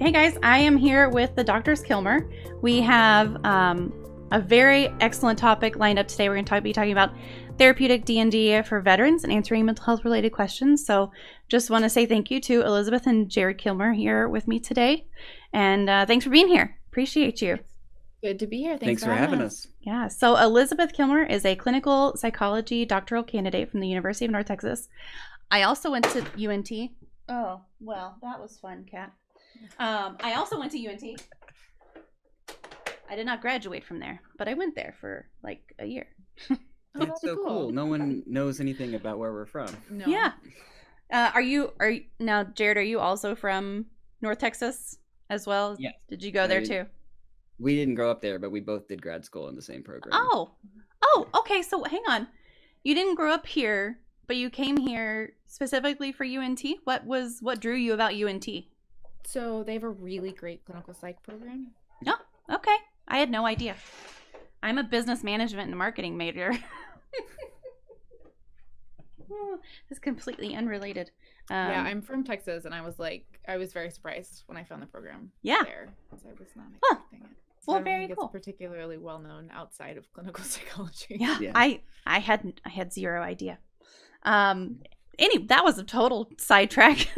Hey guys, I am here with the Doctors Kilmer. We have a very excellent topic lined up today. We're going to be talking about therapeutic D&D for veterans and answering mental health related questions. So just want to say thank you to Elizabeth and Jared Kilmer here with me today. And thanks for being here. Appreciate you. Good to be here. Thanks for having us. Yeah, so Elizabeth Kilmer is a clinical psychology doctoral candidate from the University of North Texas. I also went to UNT. Oh, well, that was fun, Kat. I also went to UNT. I did not graduate from there, but I went there for like a year. That's so cool. No one knows anything about where we're from. No. Yeah. Are you now, Jared? Are you also from North Texas as well? Yes. Did you go there too? We didn't grow up there, but we both did grad school in the same program. Oh, okay. So hang on. You didn't grow up here, but you came here specifically for UNT. What drew you about UNT? So they have a really great clinical psych program. Oh, okay. I had no idea. I'm a business management and marketing major. It's completely unrelated. Yeah, I'm from Texas, and I was very surprised when I found the program. Yeah, there, because I was not expecting it. So well, very cool. It's particularly well known outside of clinical psychology. Yeah. I had zero idea. That was a total sidetrack.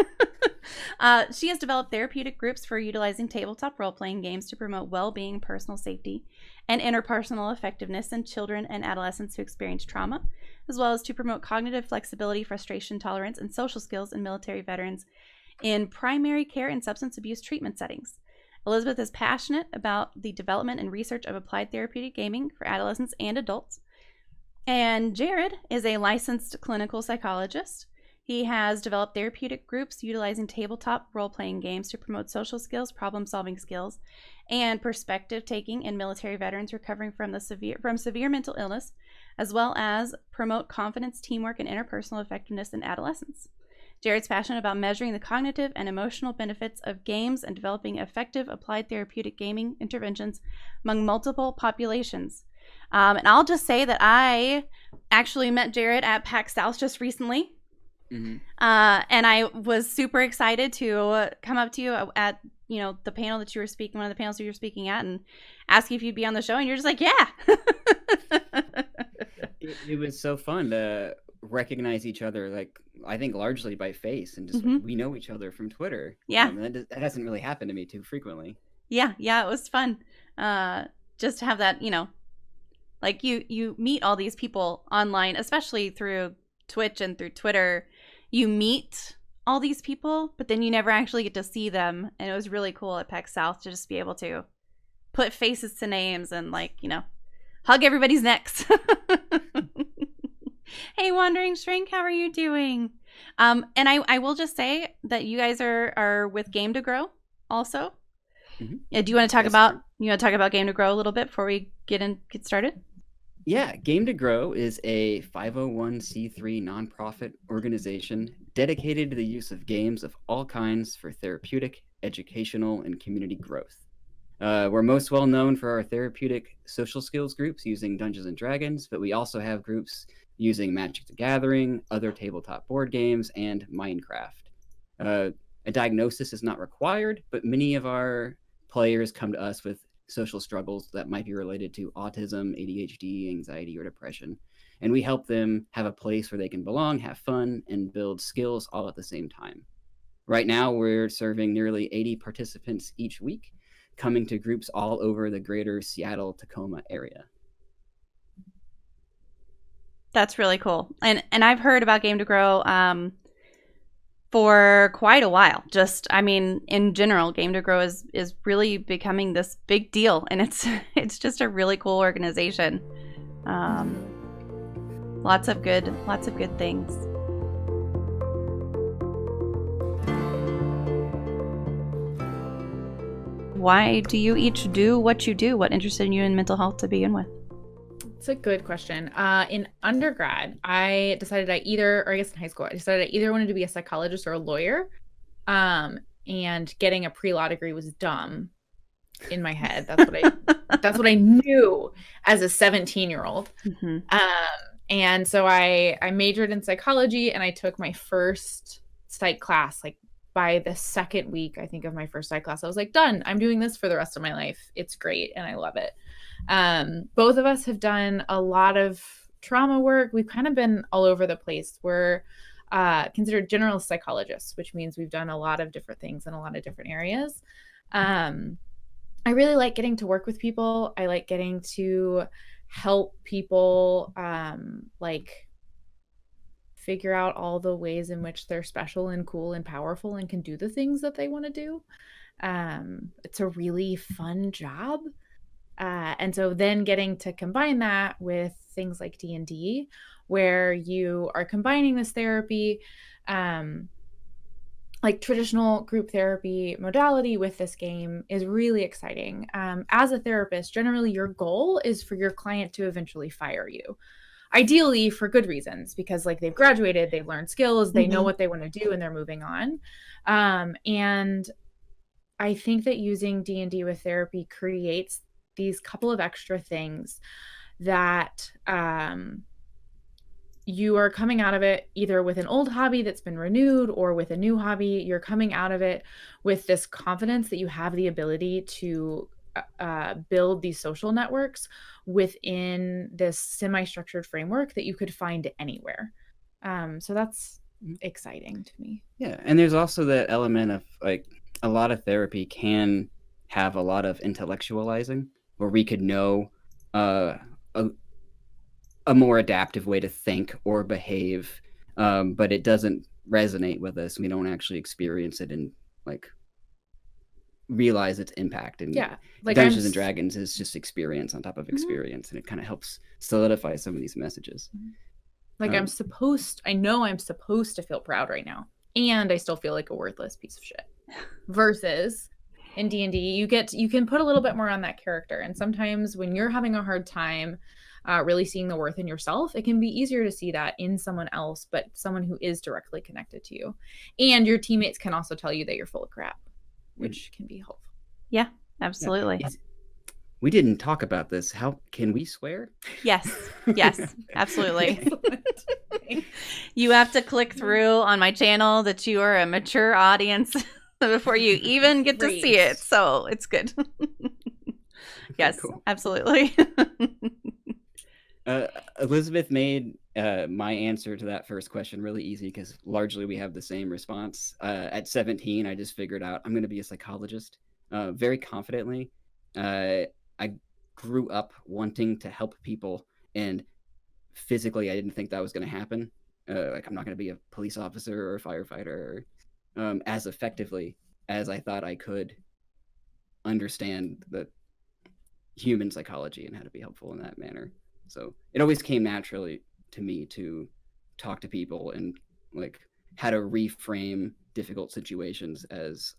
She has developed therapeutic groups for utilizing tabletop role-playing games to promote well-being, personal safety, and interpersonal effectiveness in children and adolescents who experience trauma, as well as to promote cognitive flexibility, frustration tolerance, and social skills in military veterans in primary care and substance abuse treatment settings. Elizabeth is passionate about the development and research of applied therapeutic gaming for adolescents and adults. And Jared is a licensed clinical psychologist. He has developed therapeutic groups utilizing tabletop role-playing games to promote social skills, problem-solving skills, and perspective-taking in military veterans recovering from severe mental illness, as well as promote confidence, teamwork, and interpersonal effectiveness in adolescents. Jared's passionate about measuring the cognitive and emotional benefits of games and developing effective applied therapeutic gaming interventions among multiple populations. And I'll just say that I actually met Jared at PAX South just recently. Mm-hmm. And I was super excited to come up to you at, the panel that you were speaking, one of the panels you were speaking at, and ask you if you'd be on the show. And you're just like, yeah. It was so fun to recognize each other, like, I think largely by face, and just we know each other from Twitter. Yeah. That hasn't really happened to me too frequently. Yeah, it was fun. Just to have that, like you meet all these people online, especially through Twitch and through Twitter. You meet all these people, but then you never actually get to see them. And it was really cool at PAX South to just be able to put faces to names and hug everybody's necks. Hey, Wandering Shrink, how are you doing? And I will just say that you guys are with Game to Grow also. Mm-hmm. Do you want to talk about Game to Grow a little bit before we get started? Yeah, Game to Grow is a 501c3 nonprofit organization dedicated to the use of games of all kinds for therapeutic, educational, and community growth. We're most well known for our therapeutic social skills groups using Dungeons and Dragons, but we also have groups using Magic the Gathering, other tabletop board games, and Minecraft. A diagnosis is not required, but many of our players come to us with social struggles that might be related to autism, ADHD, anxiety, or depression. And we help them have a place where they can belong, have fun, and build skills all at the same time. Right now, we're serving nearly 80 participants each week, coming to groups all over the greater Seattle-Tacoma area. That's really cool. And I've heard about Game to Grow for quite a while. In general, Game to Grow is really becoming this big deal, and it's just a really cool organization. Lots of good things. Why do you each do what you do? What interested you in mental health to begin with? It's a good question. In undergrad, I decided in high school, I decided I either wanted to be a psychologist or a lawyer. And getting a pre-law degree was dumb in my head. That's what I knew as a 17-year-old. Mm-hmm. And so I majored in psychology, and I took my first psych class by the second week, I think, of my first psych class, I was like, done. I'm doing this for the rest of my life. It's great. And I love it. Both of us have done a lot of trauma work. We've kind of been all over the place. We're considered general psychologists, which means we've done a lot of different things in a lot of different areas. I really like getting to work with people. I like getting to help people like figure out all the ways in which they're special and cool and powerful and can do the things that they want to do. It's a really fun job. And so then getting to combine that with things like D&D, where you are combining this therapy, like traditional group therapy modality with this game, is really exciting. As a therapist, generally your goal is for your client to eventually fire you. Ideally for good reasons, because like they've graduated, they've learned skills, they know what they want to do, and they're moving on. And I think that using D&D with therapy creates these couple of extra things that you are coming out of it either with an old hobby that's been renewed or with a new hobby. You're coming out of it with this confidence that you have the ability to build these social networks within this semi-structured framework that you could find anywhere. So that's exciting to me. Yeah. And there's also that element of like a lot of therapy can have a lot of intellectualizing, where we could know a more adaptive way to think or behave, but it doesn't resonate with us. We don't actually experience it and like realize its impact. And like Dungeons and Dragons is just experience on top of experience, and it kind of helps solidify some of these messages. Like I know I'm supposed to feel proud right now, and I still feel like a worthless piece of shit. Versus in D&D, you can put a little bit more on that character, and sometimes when you're having a hard time really seeing the worth in yourself, it can be easier to see that in someone else, but someone who is directly connected to you. And your teammates can also tell you that you're full of crap, which can be helpful. Yeah, absolutely. Yeah. We didn't talk about this. How can we swear? Yes, absolutely. You have to click through on my channel that you are a mature audience before you even get to see it. So it's good. Yes, cool. Absolutely. Elizabeth made my answer to that first question really easy, because largely we have the same response. At 17, I just figured out I'm going to be a psychologist very confidently. I grew up wanting to help people, and physically I didn't think that was going to happen. Like I'm not going to be a police officer or a firefighter as effectively as I thought I could understand the human psychology and how to be helpful in that manner. So it always came naturally to me to talk to people and like how to reframe difficult situations as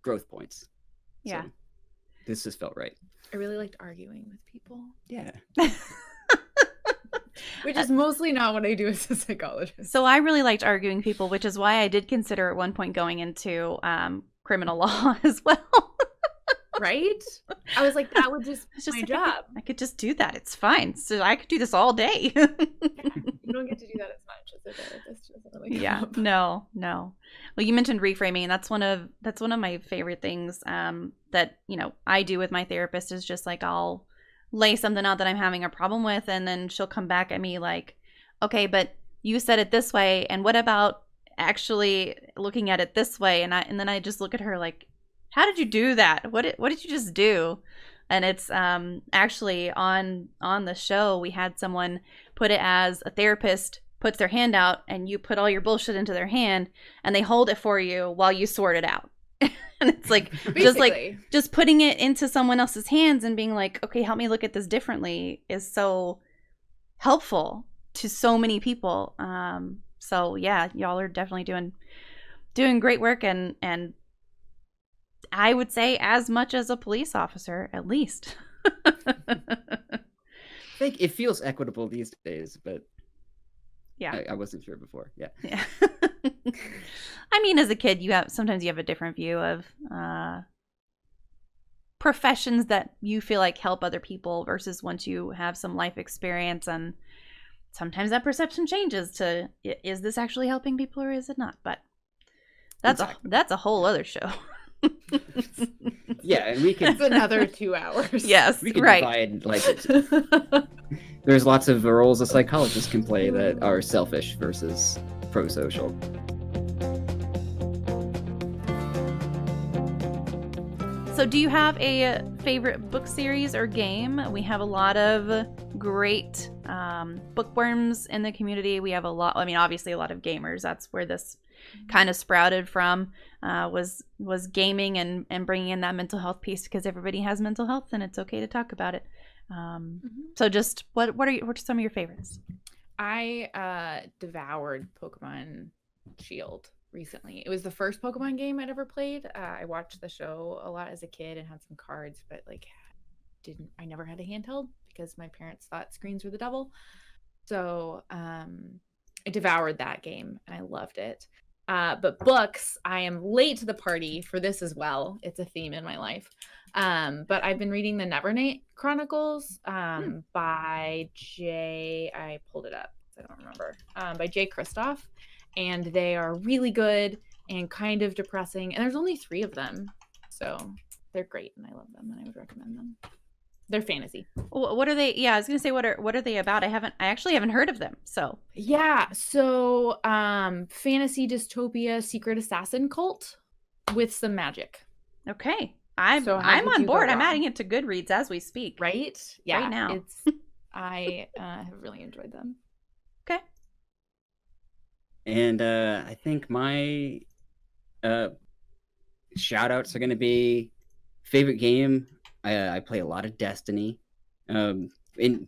growth points. Yeah. So this just felt right. I really liked arguing with people. Yeah. Which is mostly not what I do as a psychologist. So I really liked arguing people, which is why I did consider at one point going into criminal law as well. Right? I was like, that would just be my job. I could just do that. It's fine. So I could do this all day. Yeah, you don't get to do that as much as a therapist. Yeah, no. Well, you mentioned reframing, and that's one of my favorite things that I do with my therapist is just like I'll lay something out that I'm having a problem with, and then she'll come back at me like, okay, but you said it this way, and what about actually looking at it this way? And then I just look at her like, how did you do that? What did you just do? And it's actually on the show we had someone put it as a therapist puts their hand out and you put all your bullshit into their hand and they hold it for you while you sort it out. And it's like just putting it into someone else's hands and being like, okay, help me look at this differently is so helpful to so many people. So yeah, y'all are definitely doing great work, and I would say as much as a police officer, at least. I think it feels equitable these days, but yeah, I wasn't sure before. Yeah. I mean, as a kid, sometimes you have a different view of professions that you feel like help other people versus once you have some life experience, and sometimes that perception changes to, is this actually helping people or is it not? But That's a whole other show. Yeah, and we can It's another 2 hours. Yes, we can right. divide like there's lots of roles a psychologist can play that are selfish versus pro-social. So do you have a favorite book series or game? We have a lot of great bookworms in the community. We have obviously a lot of gamers. That's where this kind of sprouted from, was gaming and bringing in that mental health piece, because everybody has mental health and it's okay to talk about it. So just what are some of your favorites? I devoured Pokemon Shield recently. It was the first Pokemon game I'd ever played. I watched the show a lot as a kid and had some cards, but I never had a handheld because my parents thought screens were the devil. So I devoured that game and I loved it. But books, I am late to the party for this as well. It's a theme in my life. But I've been reading the Nevernight Chronicles by I pulled it up. I don't remember. By Jay Kristoff. And they are really good and kind of depressing. And there's only 3 of them. So they're great and I love them and I would recommend them. They're fantasy. What are they? Yeah, I was gonna say, what are they about? I actually haven't heard of them. So yeah, so fantasy dystopia secret assassin cult with some magic. Okay, I'm on board. I'm adding it to Goodreads as we speak. Right? Yeah. Right now. I have really enjoyed them. Okay. And I think my shout outs are going to be favorite game. I play a lot of Destiny. And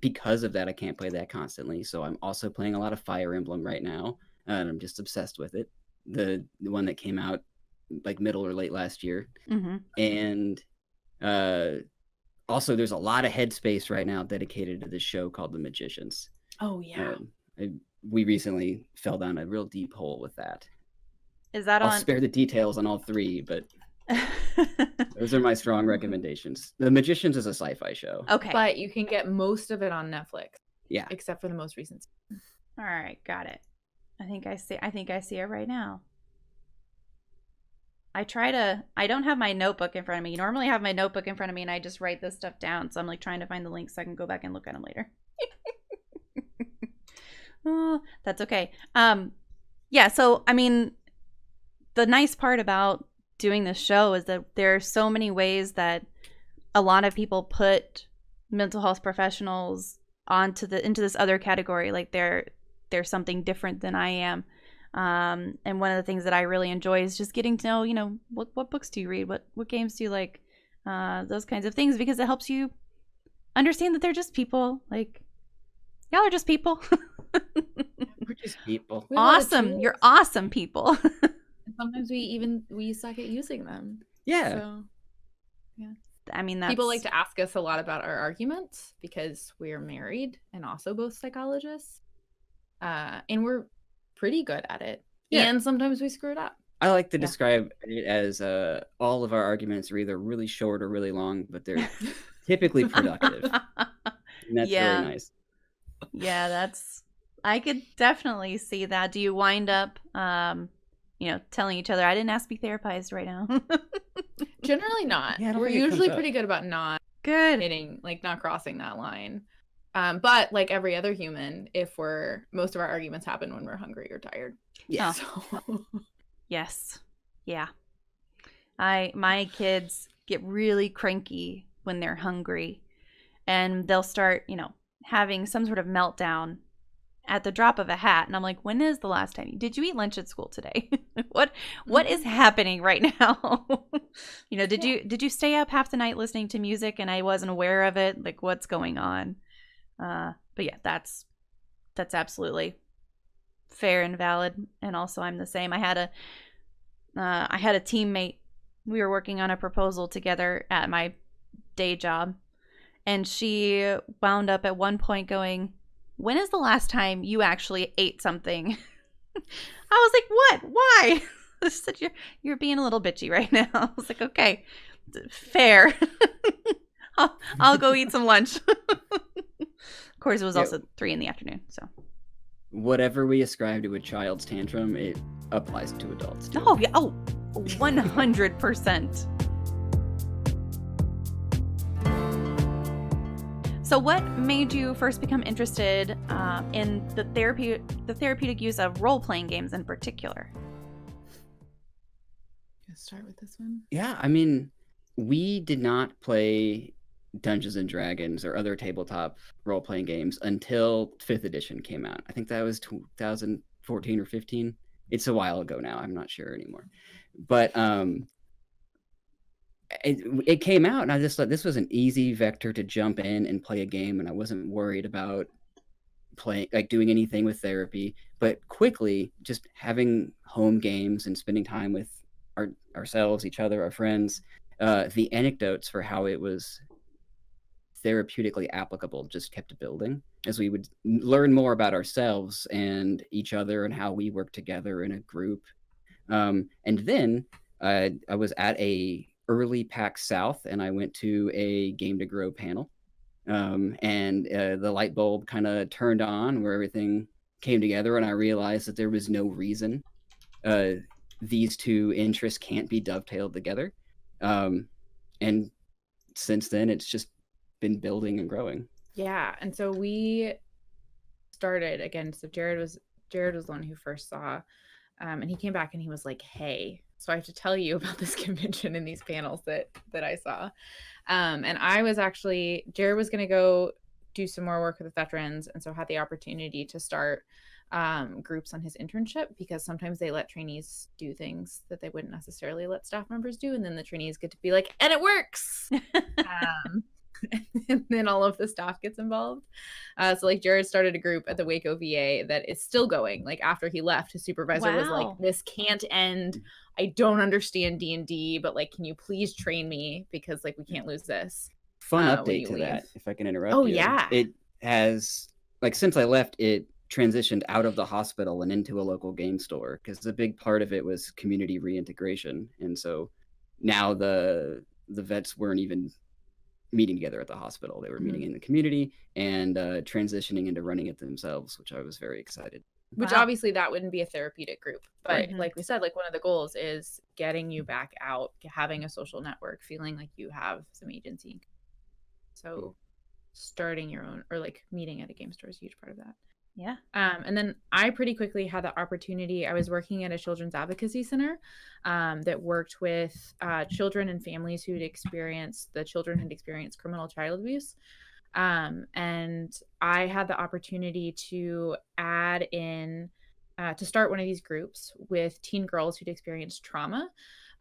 because of that, I can't play that constantly. So I'm also playing a lot of Fire Emblem right now. And I'm just obsessed with it. The one that came out like middle or late last year. Mm-hmm. And also there's a lot of headspace right now dedicated to this show called The Magicians. Oh, yeah. We recently fell down a real deep hole with that. Is that I'll spare the details on all 3, but those are my strong recommendations. The Magicians is a sci-fi show. Okay. But you can get most of it on Netflix. Yeah. Except for the most recent season. All right, got it. I think I see it right now. I don't have my notebook in front of me. Normally I have my notebook in front of me and I just write this stuff down. So I'm like trying to find the links so I can go back and look at them later. Oh, that's okay. Yeah, so I mean, the nice part about doing this show is that there are so many ways that a lot of people put mental health professionals into this other category. Like they're something different than I am. And one of the things that I really enjoy is just getting to know, what books do you read? What games do you like? Those kinds of things, because it helps you understand that they're just people. Like, y'all are just people. We're just people. Awesome. You're awesome people. And sometimes we suck at using them. Yeah. So, yeah. I mean, that's... People like to ask us a lot about our arguments because we're married and also both psychologists. And we're pretty good at it. Yeah. And sometimes we screw it up. I like to describe it as all of our arguments are either really short or really long, but they're typically productive. And that's really nice. Yeah, I could definitely see that. Do you wind up, telling each other, I didn't ask to be therapized right now? Generally not. Yeah, we're usually pretty good about not hitting, not crossing that line. But like every other human, most of our arguments happen when we're hungry or tired. Yeah. So. Yes. Yeah. My kids get really cranky when they're hungry, and they'll start, having some sort of meltdown at the drop of a hat. And I'm like, when is the last time? Did you eat lunch at school today? What is happening right now? Did you stay up half the night listening to music and I wasn't aware of it? Like, what's going on? But yeah, that's absolutely fair and valid. And also I'm the same. I had a teammate. We were working on a proposal together at my day job, and she wound up at one point going, when is the last time you actually ate something? I was like, what? Why? She said, you're being a little bitchy right now. I was like, okay, fair. I'll go eat some lunch. Of course, it was also 3 p.m. So whatever we ascribe to a child's tantrum, it applies to adults too. Oh, yeah. Oh, 100%. So what made you first become interested in the therapeutic use of role-playing games in particular? Let's start with this one. Yeah, I mean, we did not play Dungeons and Dragons or other tabletop role-playing games until 5th edition came out. I think that was 2014 or 15. It's a while ago now. I'm not sure anymore. But it came out, and I just thought this was an easy vector to jump in and play a game, and I wasn't worried about doing anything with therapy. But quickly, just having home games and spending time with ourselves, each other, our friends, the anecdotes for how it was therapeutically applicable just kept building as we would learn more about ourselves and each other and how we work together in a group. And then I was at a early PAX South, and I went to a Game to Grow panel, and the light bulb kind of turned on where everything came together, and I realized that there was no reason these two interests can't be dovetailed together. And since then, it's just been building and growing. Yeah, and so we started again. So Jared was the one who first saw, and he came back and he was like, "Hey, so I have to tell you about this convention and these panels that I saw." And I was actually, Jared was going to go do some more work with veterans, and so had the opportunity to start groups on his internship, because sometimes they let trainees do things that they wouldn't necessarily let staff members do, and then the trainees get to be like, and it works. And then all of the staff gets involved. So like Jared started a group at the Waco VA that is still going. Like after he left, his supervisor was like, this can't end. I don't understand D&D, but like, can you please train me, because like we can't lose this. Fun update to that, if I can interrupt you. Yeah. It has, like, since I left, it transitioned out of the hospital and into a local game store, because a big part of it was community reintegration. And so now the vets weren't even meeting together at the hospital. They were meeting in the community and transitioning into running it themselves, which I was very excited. Which obviously that wouldn't be a therapeutic group, but like we said, like one of the goals is getting you back out, having a social network, feeling like you have some agency. So starting your own, or like meeting at a game store is a huge part of that. Yeah. And then I pretty quickly had the opportunity. I was working at a children's advocacy center that worked with children and families who had experienced criminal child abuse. And I had the opportunity to add in, to start one of these groups with teen girls who'd experienced trauma,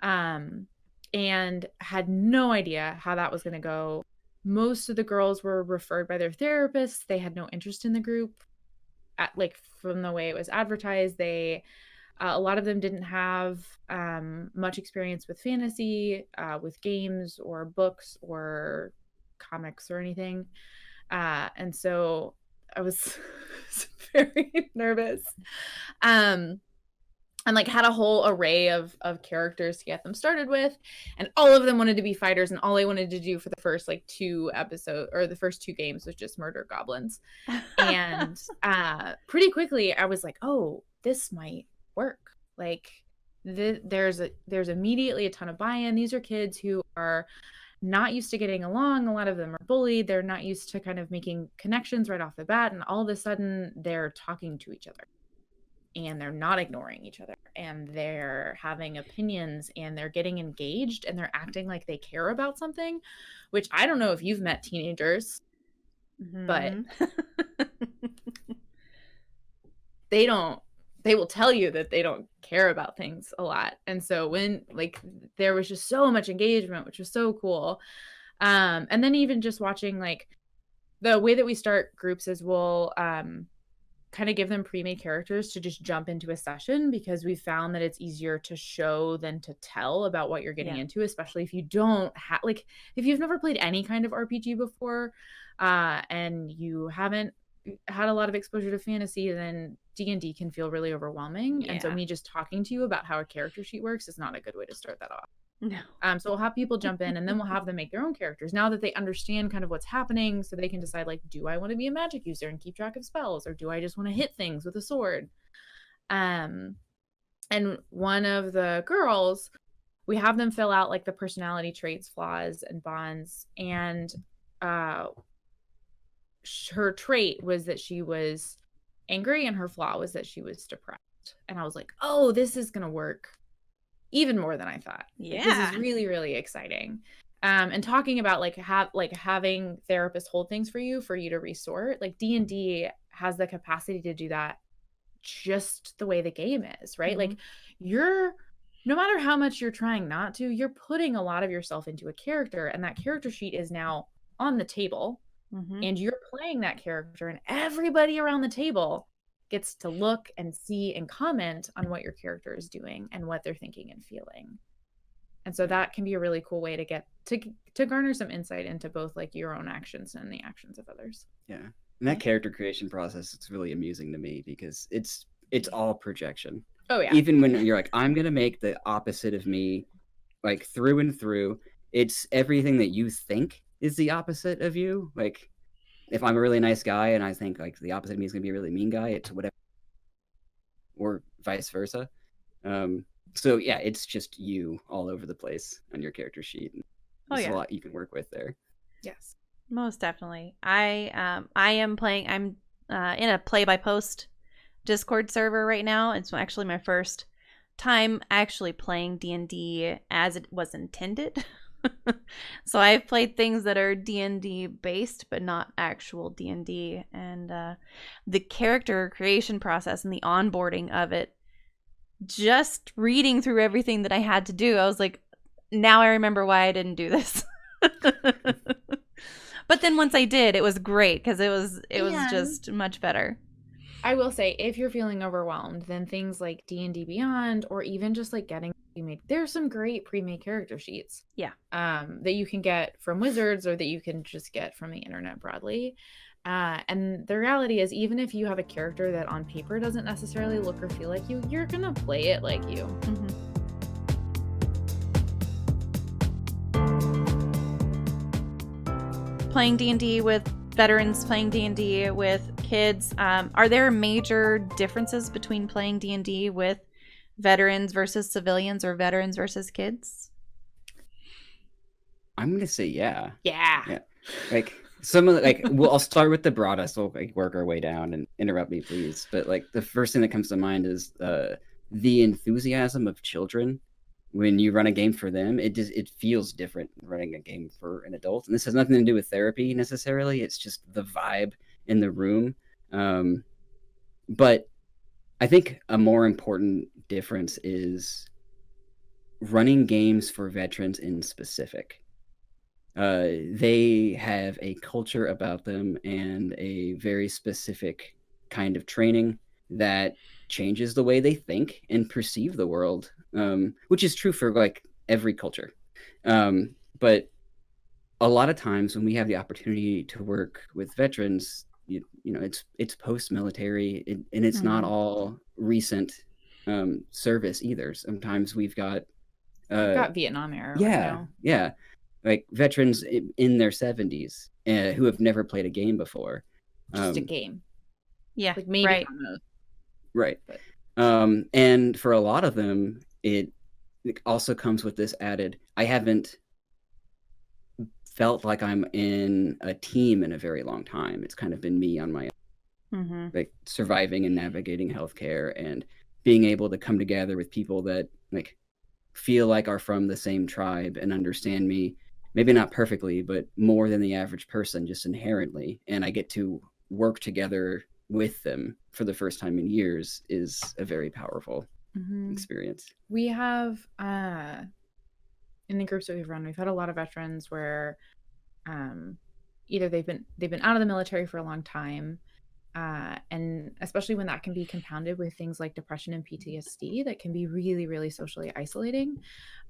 and had no idea how that was going to go. Most of the girls were referred by their therapists. They had no interest in the group. Like from the way it was advertised, a lot of them didn't have much experience with fantasy, with games or books or comics or anything. And so I was very nervous. And like had a whole array of characters to get them started with, and all of them wanted to be fighters, and all I wanted to do for the first like 2 episodes or the first 2 games was just murder goblins. And pretty quickly I was like, oh, this might work. Like there's immediately a ton of buy-in. These are kids who are not used to getting along. A lot of them are bullied. They're not used to kind of making connections right off the bat, and all of a sudden they're talking to each other. And they're not ignoring each other, and they're having opinions, and they're getting engaged, and they're acting like they care about something, which I don't know if you've met teenagers, but they will tell you that they don't care about things a lot. And so when like there was just so much engagement, which was so cool. And then even just watching, like the way that we start groups is we'll, kind of give them pre-made characters to just jump into a session, because we found that it's easier to show than to tell about what you're getting into, especially if you don't have, like, if you've never played any kind of RPG before, and you haven't had a lot of exposure to fantasy, then D&D can feel really overwhelming. And so me just talking to you about how a character sheet works is not a good way to start that off. No. So we'll have people jump in, and then we'll have them make their own characters now that they understand kind of what's happening, so they can decide, like, do I want to be a magic user and keep track of spells, or do I just want to hit things with a sword? And And one of the girls, we have them fill out like the personality traits, flaws, and bonds. And her trait was that she was angry, and her flaw was that she was depressed. And I was like, oh, this is going to work even more than I thought. Yeah. This is really, really exciting. And talking about having therapists hold things for you to resort, like D&D has the capacity to do that just the way the game is, right? Mhm. Like no matter how much you're trying not to, you're putting a lot of yourself into a character, and that character sheet is now on the table, and you're playing that character, and everybody around the table gets to look and see and comment on what your character is doing and what they're thinking and feeling. And so that can be a really cool way to get to garner some insight into both like your own actions and the actions of others. Yeah. And that character creation process is really amusing to me because it's all projection. Oh yeah. Even when you're like, I'm gonna make the opposite of me, like through and through, it's everything that you think is the opposite of you. Like if I'm a really nice guy and I think like the opposite of me is gonna be a really mean guy, it's whatever, or vice versa. So yeah, it's just you all over the place on your character sheet. There's a lot you can work with there. Yes, most definitely. I'm in a play by post Discord server right now. It's actually my first time actually playing D&D as it was intended. So I've played things that are D&D based but not actual D&D, and the character creation process and the onboarding of it, just reading through everything that I had to do, I was like, now I remember why I didn't do this. But then once I did, it was great because it was just much better. I will say, if you're feeling overwhelmed, then things like D&D Beyond, or even just like getting pre-made, there's some great pre-made character sheets. Yeah. That you can get from Wizards, or that you can just get from the internet broadly. And the reality is, even if you have a character that on paper doesn't necessarily look or feel like you, you're gonna play it like you. Playing D&D with veterans, playing D&D with kids, are there major differences between playing D&D with veterans versus civilians, or veterans versus kids? I'm gonna say yeah. Like some of the, like, well, I'll start with the broadest. We'll like work our way down, and interrupt me, please. But like the first thing that comes to mind is the enthusiasm of children when you run a game for them. It feels different than running a game for an adult, and this has nothing to do with therapy necessarily. It's just the vibe in the room. But I think a more important difference is running games for veterans in specific. They have a culture about them and a very specific kind of training that changes the way they think and perceive the world, which is true for like every culture. But a lot of times when we have the opportunity to work with veterans, you know, it's post-military, and it's not all recent service either. Sometimes we've got Vietnam era. Yeah, like veterans in their 70s who have never played a game before. Just a game. Yeah, like maybe right. Right. And for a lot of them, it also comes with this added, I haven't felt like I'm in a team in a very long time. It's kind of been me on my own, like surviving and navigating healthcare, and being able to come together with people that like feel like are from the same tribe and understand me, maybe not perfectly, but more than the average person, just inherently. And I get to work together with them for the first time in years is a very powerful experience. We have in the groups that we've run, we've had a lot of veterans where either they've been out of the military for a long time, and especially when that can be compounded with things like depression and PTSD that can be really, really socially isolating.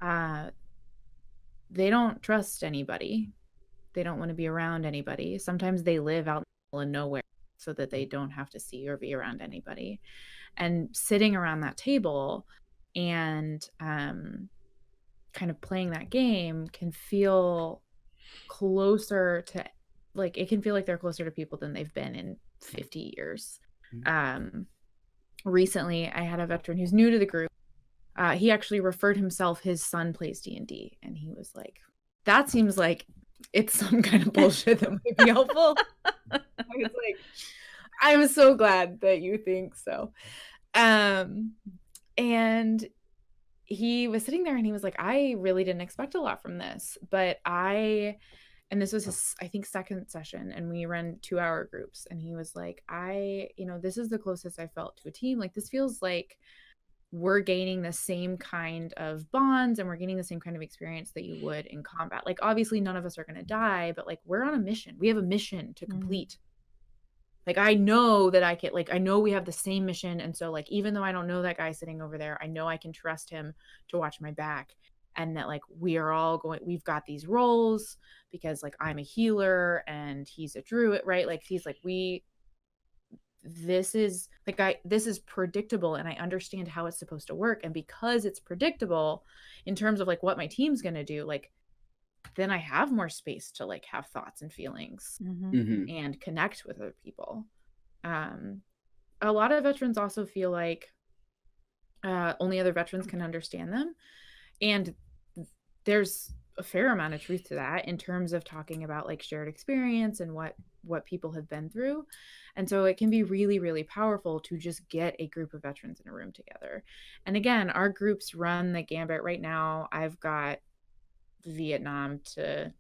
They don't trust anybody. They don't want to be around anybody. Sometimes they live out in the middle of nowhere so that they don't have to see or be around anybody. And sitting around that table and kind of playing that game can feel closer to, like, it can feel like they're closer to people than they've been in 50 years. Recently, I had a veteran who's new to the group, he actually referred himself, his son plays D&D, and he was like, that seems like it's some kind of bullshit that might be helpful. I was like, I'm so glad that you think so. And he was sitting there and he was like, I really didn't expect a lot from this, but and this was his, I think, second session, and we ran 2-hour groups, and he was like, this is the closest I felt to a team. Like, this feels like we're gaining the same kind of bonds and we're gaining the same kind of experience that you would in combat. Like, obviously none of us are going to die, but like, we're on a mission. We have a mission to complete. Like, I know that I know we have the same mission. And so like, even though I don't know that guy sitting over there, I know I can trust him to watch my back, and that like, we've got these roles because like, I'm a healer and he's a druid, right? Like, he's like, this is predictable, and I understand how it's supposed to work. And because it's predictable in terms of like what my team's going to do, like, then I have more space to like have thoughts and feelings and connect with other people. A lot of veterans also feel like only other veterans can understand them. And there's a fair amount of truth to that in terms of talking about like shared experience and what people have been through. And so it can be really, really powerful to just get a group of veterans in a room together. And again, our groups run the gambit. Right now, I've got Vietnam to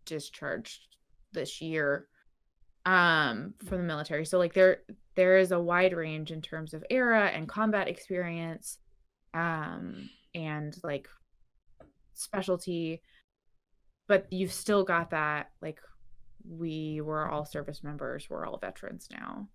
discharge this year from the military. So like, there is a wide range in terms of era and combat experience, and like specialty, but you've still got that, like, we were all service members, we're all veterans now,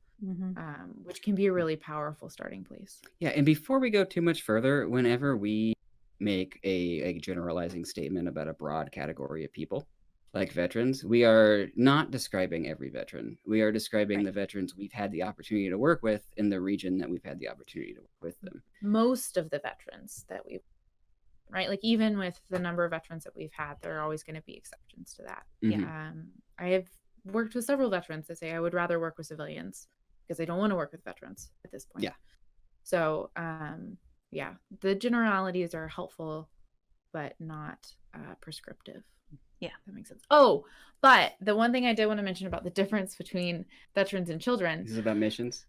which can be a really powerful starting place. Yeah, and before we go too much further, whenever we make a generalizing statement about a broad category of people, like veterans, we are not describing every veteran. We are describing the veterans we've had the opportunity to work with in the region that we've had the opportunity to work with them. Most of the veterans that we've, right? Like, even with the number of veterans that we've had, there are always going to be exceptions to that. I have worked with several veterans that say I would rather work with civilians because I don't want to work with veterans at this point. So, the generalities are helpful, but not prescriptive. Yeah, that makes sense. Oh, but the one thing I did want to mention about the difference between veterans and children. This is about missions?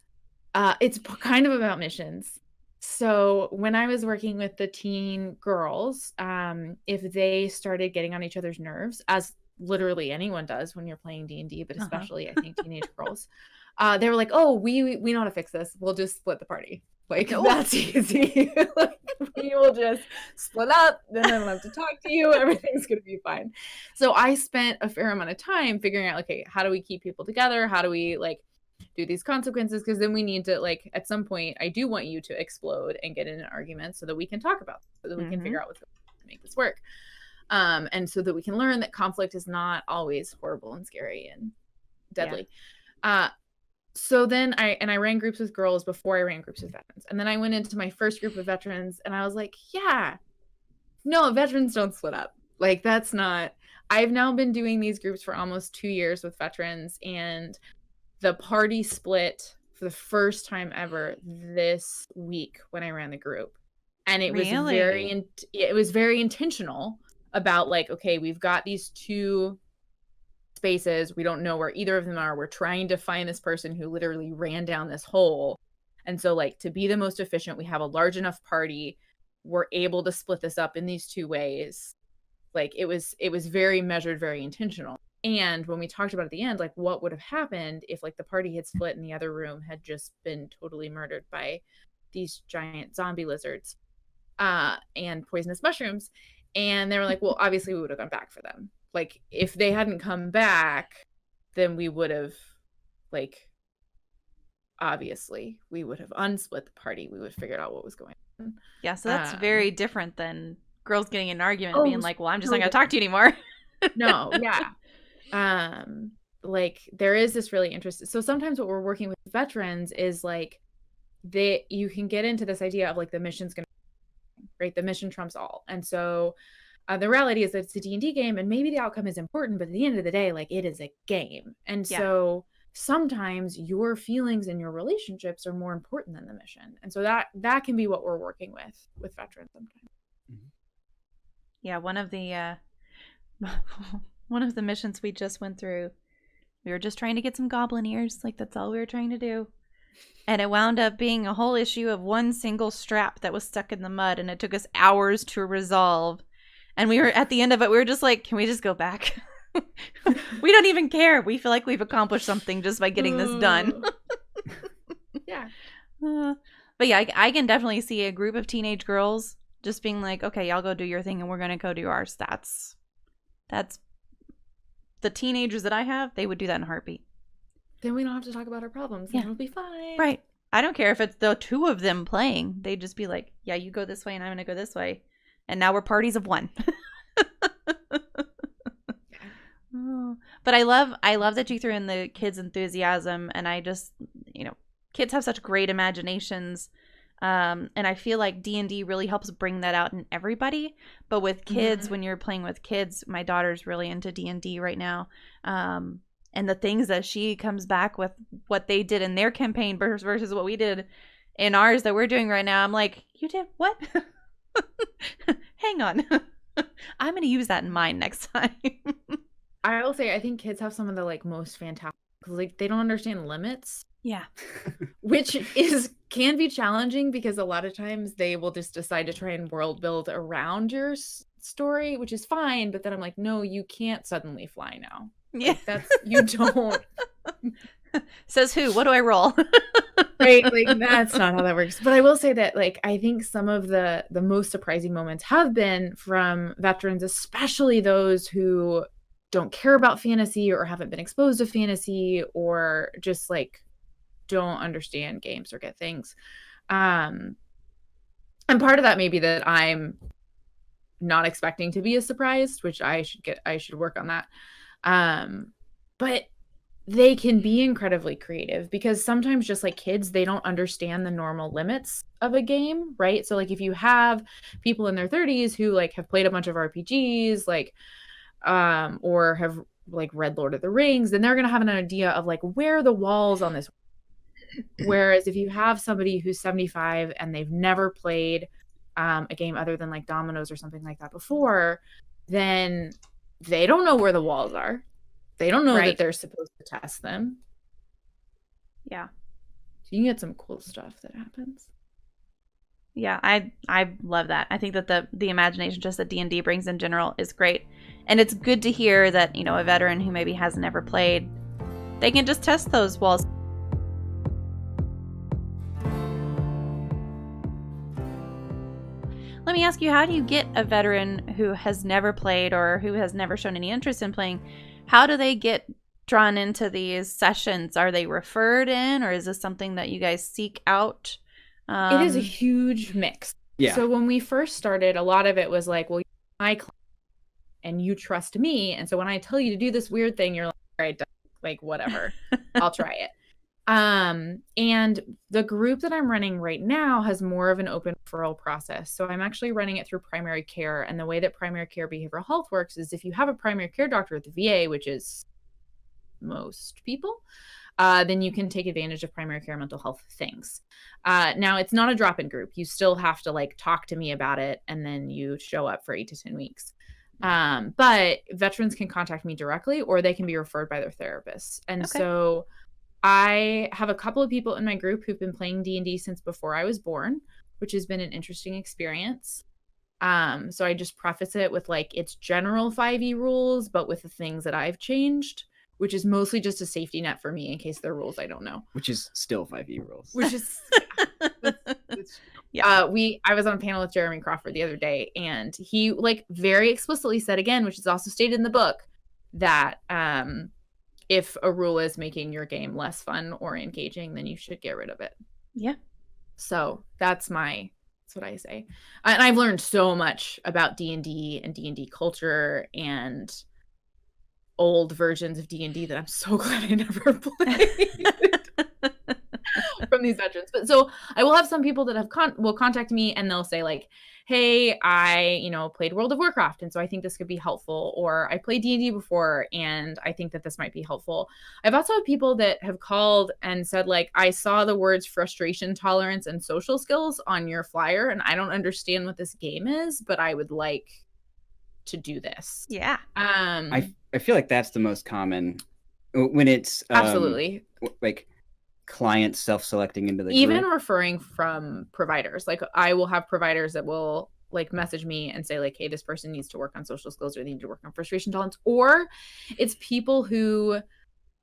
It's kind of about missions. So when I was working with the teen girls, if they started getting on each other's nerves, as literally anyone does when you're playing D&D, but especially I think teenage girls, they were like, oh, we know how to fix this. We'll just split the party. Like, that's easy. Like, we will just split up, then I don't have to talk to you. Everything's going to be fine. So I spent a fair amount of time figuring out, like, okay, how do we keep people together? How do we, like, do these consequences? Because then we need to, like, at some point, I do want you to explode and get in an argument so that we can talk about it, so that we can figure out what's going to make this work. And so that we can learn that conflict is not always horrible and scary and deadly. So then I ran groups with girls before I ran groups with veterans. And then I went into my first group of veterans and I was like, no, veterans don't split up. Like, that's not, I've now been doing these groups for almost 2 years with veterans, and the party split for the first time ever this week when I ran the group. And it was very intentional about, like, okay, we've got these two spaces. We don't know where either of them are. We're trying to find this person who literally ran down this hole. And so, like, to be the most efficient, we have a large enough party. We're able to split this up in these two ways. Like, it was very measured, very intentional. And when we talked about at the end, like, what would have happened if, like, the party had split and the other room had just been totally murdered by these giant zombie lizards and poisonous mushrooms. And they were like, well, obviously we would have gone back for them. Like, if they hadn't come back, then we would have, like, obviously we would have unsplit the party. We would have figured out what was going on. Yeah, so that's very different than girls getting in an argument and being like, well, I'm just not going to talk to you anymore. No, yeah. Like, there is this really interesting. So sometimes what we're working with veterans is, like, you can get into this idea of, like, the mission's going to, right? The mission trumps all. And so the reality is that it's a D&D game, and maybe the outcome is important, but at the end of the day, like, it is a game. And so sometimes your feelings and your relationships are more important than the mission. And so that can be what we're working with veterans sometimes. Yeah, one of the one of the missions we just went through, we were just trying to get some goblin ears. Like, that's all we were trying to do. And it wound up being a whole issue of one single strap that was stuck in the mud, and it took us hours to resolve. And we were at the end of it, we were just like, can we just go back? We don't even care. We feel like we've accomplished something just by getting this done. Yeah. But yeah, I can definitely see a group of teenage girls just being like, okay, y'all go do your thing and we're going to go do ours. That's the teenagers that I have, they would do that in a heartbeat. Then we don't have to talk about our problems. Yeah. It'll be fine. Right. I don't care if it's the two of them playing. They'd just be like, yeah, you go this way and I'm going to go this way. And now we're parties of one. Oh. But I love that you threw in the kids' enthusiasm. And I just, kids have such great imaginations. And I feel like D&D really helps bring that out in everybody. But with kids, when you're playing with kids, my daughter's really into D&D right now. And the things that she comes back with, what they did in their campaign versus what we did in ours that we're doing right now. I'm like, you did what? Hang on. I'm going to use that in mine next time. I will say, I think kids have some of the most fantastic, because they don't understand limits. Yeah. Which can be challenging, because a lot of times they will just decide to try and world build around your story, which is fine. But then I'm like, no, you can't suddenly fly now. Yeah. You don't. Says who? What do I roll? Right. That's not how that works. But I will say that I think some of the most surprising moments have been from veterans, especially those who don't care about fantasy or haven't been exposed to fantasy, or just don't understand games or get things. And part of that may be that I'm not expecting to be as surprised, which I should work on that. But they can be incredibly creative, because sometimes just kids, they don't understand the normal limits of a game, right? So if you have people in their 30s who have played a bunch of RPGs, or have read Lord of the Rings, then they're going to have an idea of where are the walls on this. Whereas if you have somebody who's 75 and they've never played a game other than dominoes or something like that before, then they don't know where the walls are. They don't know that they're supposed to test them. Yeah. So you can get some cool stuff that happens. Yeah, I love that. I think that the imagination just that D&D brings in general is great. And it's good to hear that, a veteran who maybe has never played, they can just test those walls. Let me ask you, how do you get a veteran who has never played or who has never shown any interest in playing? How do they get drawn into these sessions? Are they referred in, or is this something that you guys seek out? It is a huge mix. Yeah. So when we first started, a lot of it was well, you're my client and you trust me. And so when I tell you to do this weird thing, you're all right, whatever, I'll try it. And the group that I'm running right now has more of an open referral process. So I'm actually running it through primary care. And the way that primary care behavioral health works is if you have a primary care doctor at the VA, which is most people, then you can take advantage of primary care mental health things. Now, it's not a drop-in group. You still have to talk to me about it, and then you show up for 8 to 10 weeks. But veterans can contact me directly, or they can be referred by their therapists. And so I have a couple of people in my group who've been playing D&D since before I was born, which has been an interesting experience. So I just preface it with it's general 5e rules, but with the things that I've changed, which is mostly just a safety net for me in case there are rules I don't know. Which is still 5e rules. Which is I was on a panel with Jeremy Crawford the other day, and he very explicitly said again, which is also stated in the book, that if a rule is making your game less fun or engaging, then you should get rid of it. Yeah. So that's what I say. And I've learned so much about D&D and D&D culture and old versions of D&D that I'm so glad I never played. From from these veterans. But so I will have some people that will contact me and they'll say like, hey, I, played World of Warcraft, and so I think this could be helpful. Or I played D&D before, and I think that this might be helpful. I've also had people that have called and said, like, I saw the words frustration tolerance and social skills on your flyer, and I don't understand what this game is, but I would like to do this. Yeah. I feel like that's the most common when it's absolutely like clients self-selecting into the even group. Referring from providers. Like I will have providers that will like message me and say like, hey, this person needs to work on social skills, or they need to work on frustration tolerance. Or it's people who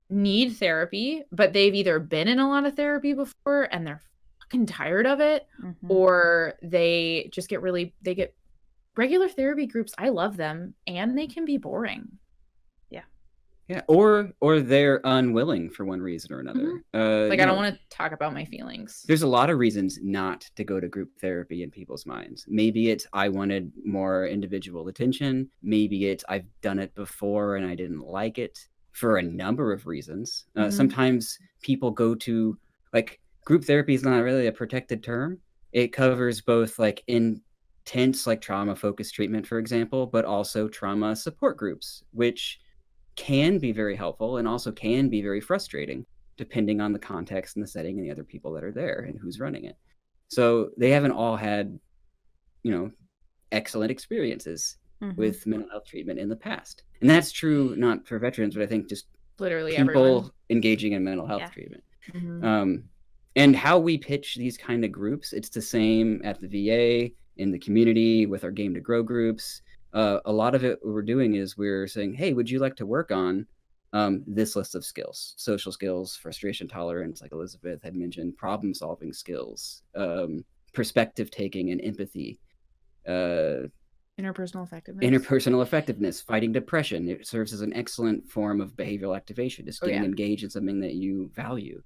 need therapy, but they've either been in a lot of therapy before and they're fucking tired of it, or they just get regular therapy groups. I love them, and they can be boring. Yeah, or they're unwilling for one reason or another. I don't want to talk about my feelings. There's a lot of reasons not to go to group therapy in people's minds. Maybe it's I wanted more individual attention. Maybe it's I've done it before and I didn't like it, for a number of reasons. Sometimes people go to, like, group therapy is not really a protected term. It covers both like intense, like trauma-focused treatment, for example, but also trauma support groups, which can be very helpful and also can be very frustrating depending on the context and the setting and the other people that are there and who's running it. So they haven't all had, excellent experiences with mental health treatment in the past. And that's true not for veterans, but I think just literally people everyone engaging in mental health treatment. And how we pitch these kind of groups, it's the same at the VA, in the community, with our Game to Grow groups. A lot of it we're doing is we're saying, hey, would you like to work on this list of skills? Social skills, frustration tolerance, like Elizabeth had mentioned, problem solving skills, perspective taking and empathy, interpersonal effectiveness, fighting depression. It serves as an excellent form of behavioral activation, just getting engaged in something that you value.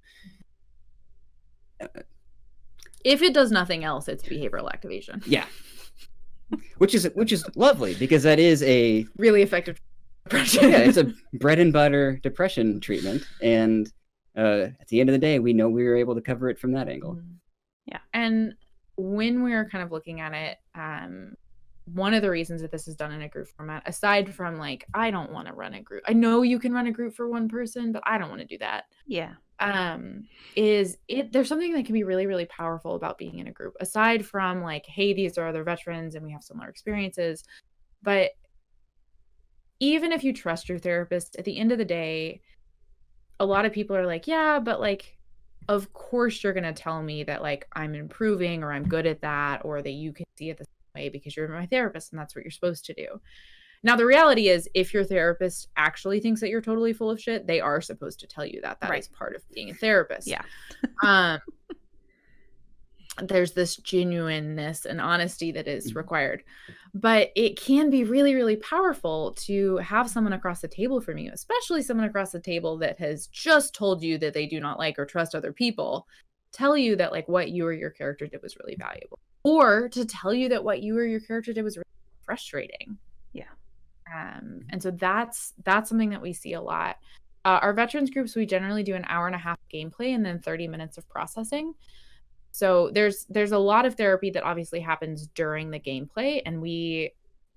If it does nothing else, it's behavioral activation. Yeah. Which is lovely, because that is a really effective depression. Yeah, it's a bread and butter depression treatment, and at the end of the day, we know we were able to cover it from that angle. Yeah, and when we're kind of looking at it, one of the reasons that this is done in a group format, aside from like, I don't want to run a group. I know you can run a group for one person, but I don't want to do that. Yeah. There's something that can be really, really powerful about being in a group, aside from like, hey, these are other veterans and we have similar experiences. But even if you trust your therapist, at the end of the day, a lot of people are like, yeah, but like, of course you're going to tell me that like I'm improving or I'm good at that, or that you can see it the same way because you're my therapist and that's what you're supposed to do. Now, the reality is, if your therapist actually thinks that you're totally full of shit, they are supposed to tell you that. That is part of being a therapist. Yeah. There's this genuineness and honesty that is required. But it can be really, really powerful to have someone across the table from you, especially someone across the table that has just told you that they do not like or trust other people, tell you that like what you or your character did was really valuable. Or to tell you that what you or your character did was really frustrating. Yeah. And so that's something that we see a lot. Our veterans groups, we generally do an hour and a half gameplay and then 30 minutes of processing. So there's a lot of therapy that obviously happens during the gameplay, and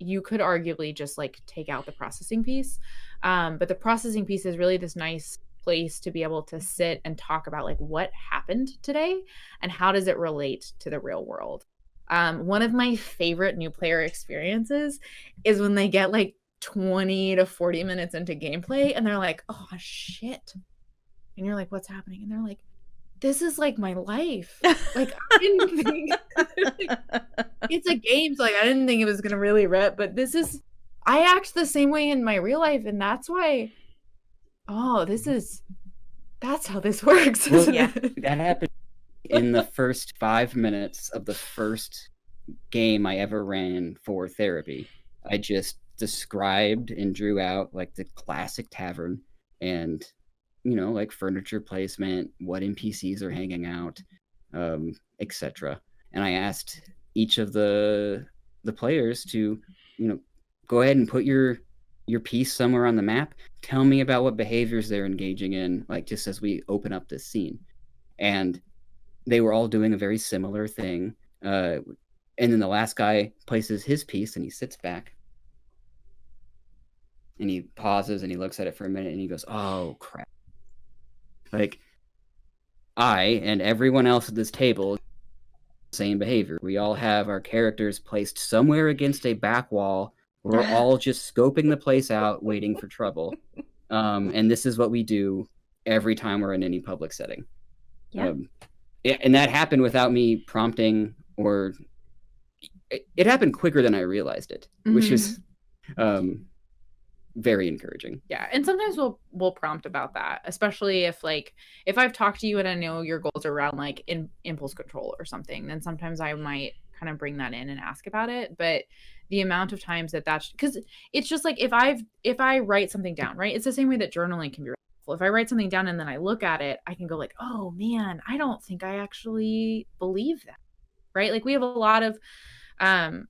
you could arguably just like take out the processing piece. But the processing piece is really this nice place to be able to sit and talk about like what happened today and how does it relate to the real world. One of my favorite new player experiences is when they get like 20 to 40 minutes into gameplay and they're like, oh shit. And you're like, what's happening? And they're like, this is like my life. Like, I didn't think it's a game. So like, I didn't think it was going to really rip, but I act the same way in my real life. And that's why, that's how this works. Well, yeah, that happened in the first 5 minutes of the first game I ever ran for therapy. I just described and drew out like the classic tavern and, like furniture placement, what NPCs are hanging out, etc. And I asked each of the players to, go ahead and put your piece somewhere on the map. Tell me about what behaviors they're engaging in, like just as we open up this scene. And they were all doing a very similar thing. And then the last guy places his piece and he sits back and he pauses and he looks at it for a minute and he goes, "Oh, crap. Like, I and everyone else at this table, same behavior. We all have our characters placed somewhere against a back wall. We're all just scoping the place out, waiting for trouble. And this is what we do every time we're in any public setting." Yeah. And that happened without me prompting, or it happened quicker than I realized it, which is very encouraging. Yeah, and sometimes we'll prompt about that, especially if I've talked to you and I know your goals are around like impulse control or something, then sometimes I might kind of bring that in and ask about it. But the amount of times that's because it's just like if I write something down, right? It's the same way that journaling can be helpful. If I write something down and then I look at it, I can go like, oh man, I don't think I actually believe that, right? Like we have a lot of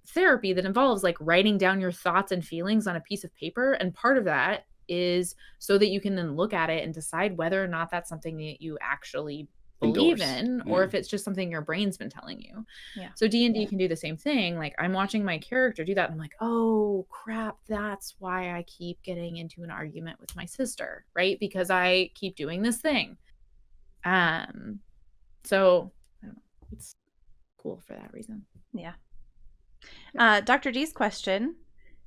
therapy that involves like writing down your thoughts and feelings on a piece of paper. And part of that is so that you can then look at it and decide whether or not that's something that you actually believe in, or if it's just something your brain's been telling you. Yeah. So D&D can do the same thing. Like I'm watching my character do that. And I'm like, oh crap, that's why I keep getting into an argument with my sister, right? Because I keep doing this thing. So I don't know. It's cool for that reason. Yeah. Dr. G's question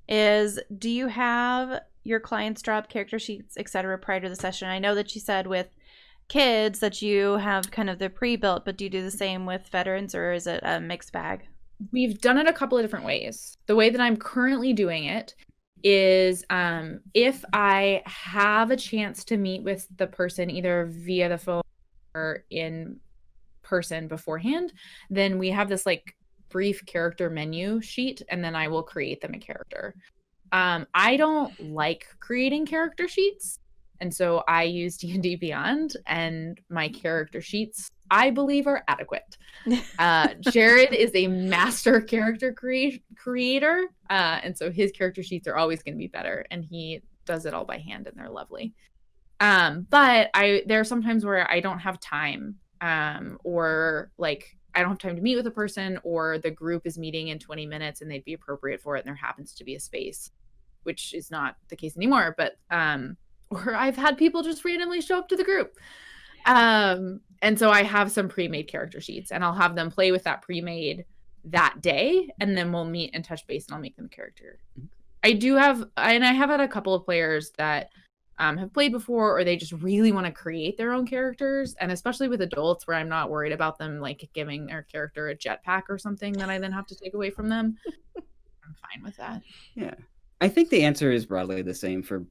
is, do you have your clients draw up character sheets, etc. prior to the session? I know that you said with kids that you have kind of the pre-built, but do you do the same with veterans, or is it a mixed bag? We've done it a couple of different ways. The way that I'm currently doing it is if I have a chance to meet with the person either via the phone or in person beforehand, then we have this like brief character menu sheet, and then I will create them a character. I don't like creating character sheets, and so I use D&D Beyond, and my character sheets, I believe, are adequate. Jared is a master character creator, and so his character sheets are always going to be better, and he does it all by hand, and they're lovely. But there are sometimes where I don't have time, or like I don't have time to meet with a person, or the group is meeting in 20 minutes and they'd be appropriate for it, and there happens to be a space, which is not the case anymore. But or I've had people just randomly show up to the group. And so I have some pre-made character sheets, and I'll have them play with that pre-made that day, and then we'll meet and touch base, and I'll make them a character. I have had a couple of players that have played before, or they just really want to create their own characters. And especially with adults, where I'm not worried about them like giving their character a jetpack or something that I then have to take away from them. I'm fine with that. Yeah. I think the answer is broadly the same for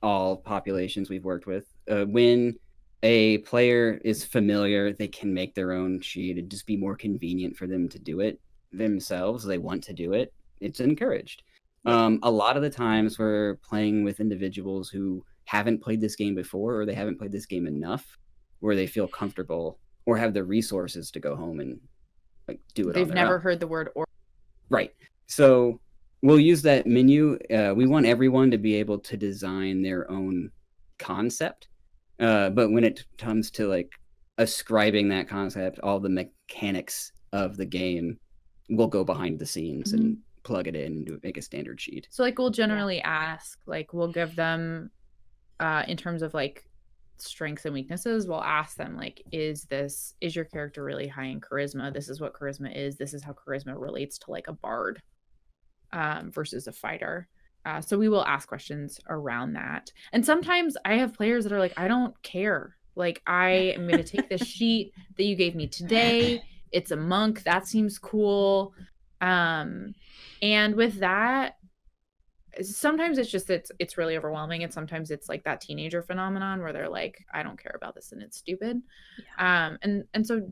all populations we've worked with. When a player is familiar, they can make their own sheet. It'd just be more convenient for them to do it themselves. They want to do it. It's encouraged. A lot of the times we're playing with individuals who haven't played this game before, or they haven't played this game enough where they feel comfortable or have the resources to go home and like do it. They've never heard the word or. Right. So we'll use that menu. We want everyone to be able to design their own concept. But when it comes to like ascribing that concept, all the mechanics of the game will go behind the scenes and plug it in and make a standard sheet. So like we'll generally ask, like we'll give them in terms of like strengths and weaknesses, we'll ask them like, is your character really high in charisma? This is what charisma is. This is how charisma relates to like a bard versus a fighter. So we will ask questions around that. And sometimes I have players that are like, I don't care. Like I am going to take this sheet that you gave me today. It's a monk. That seems cool. And with that, sometimes it's just it's really overwhelming, and sometimes it's like that teenager phenomenon where they're like, I don't care about this and it's stupid. And so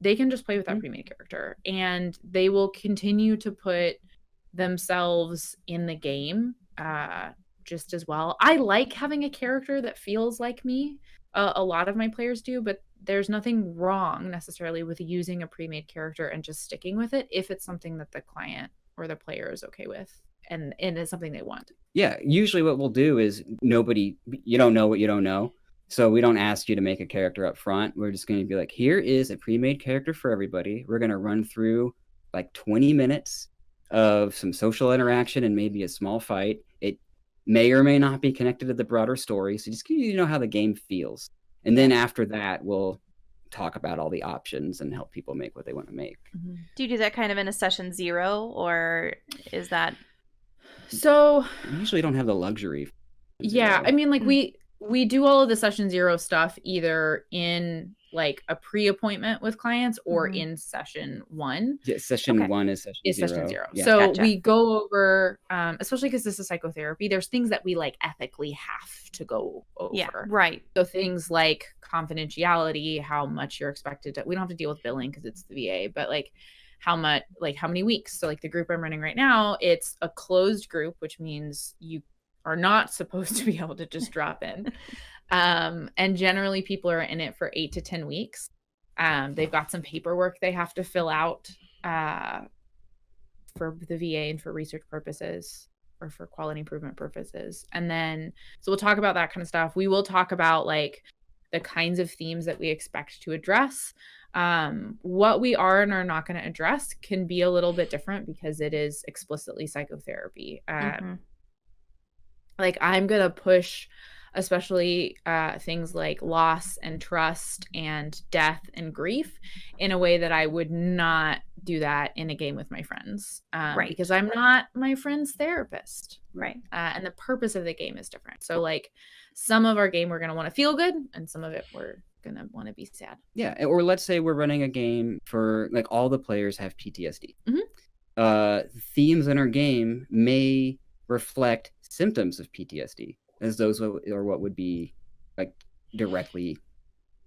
they can just play with that pre-made character, and they will continue to put themselves in the game just as well. I like having a character that feels like me. A lot of my players do, but there's nothing wrong necessarily with using a pre-made character and just sticking with it if it's something that the client or the player is okay with. And it's something they want. Yeah, usually what we'll do is you don't know what you don't know. So we don't ask you to make a character up front. We're just going to be like, here is a pre-made character for everybody. We're going to run through like 20 minutes of some social interaction and maybe a small fight. It may or may not be connected to the broader story. So just you know how the game feels. And then after that, we'll talk about all the options and help people make what they want to make. Do you do that kind of in a session 0, or is that? So we usually don't have the luxury. Yeah, I mean, like we do all of the session 0 stuff either in like a pre-appointment with clients or in session 1. Yeah, session 1 is session 0. Yeah. So we go over, especially because this is psychotherapy, there's things that we like ethically have to go over. Yeah, right. So things like confidentiality, how much you're expected to, we don't have to deal with billing because it's the VA, but like how many weeks. So like the group I'm running right now, it's a closed group, which means you are not supposed to be able to just drop in. And generally people are in it for 8 to 10 weeks. They've got some paperwork they have to fill out for the VA and for research purposes or for quality improvement purposes. And then, so we'll talk about that kind of stuff. We will talk about like the kinds of themes that we expect to address. What we are and are not going to address can be a little bit different because it is explicitly psychotherapy. Like I'm going to push especially things like loss and trust and death and grief in a way that I would not do that in a game with my friends. Right. Because I'm not my friend's therapist. Right. And the purpose of the game is different. So like some of our game, we're going to want to feel good and some of it we're going to want to be sad. Yeah. Or let's say we're running a game for like all the players have PTSD. Themes in our game may reflect symptoms of PTSD as those are what would be like directly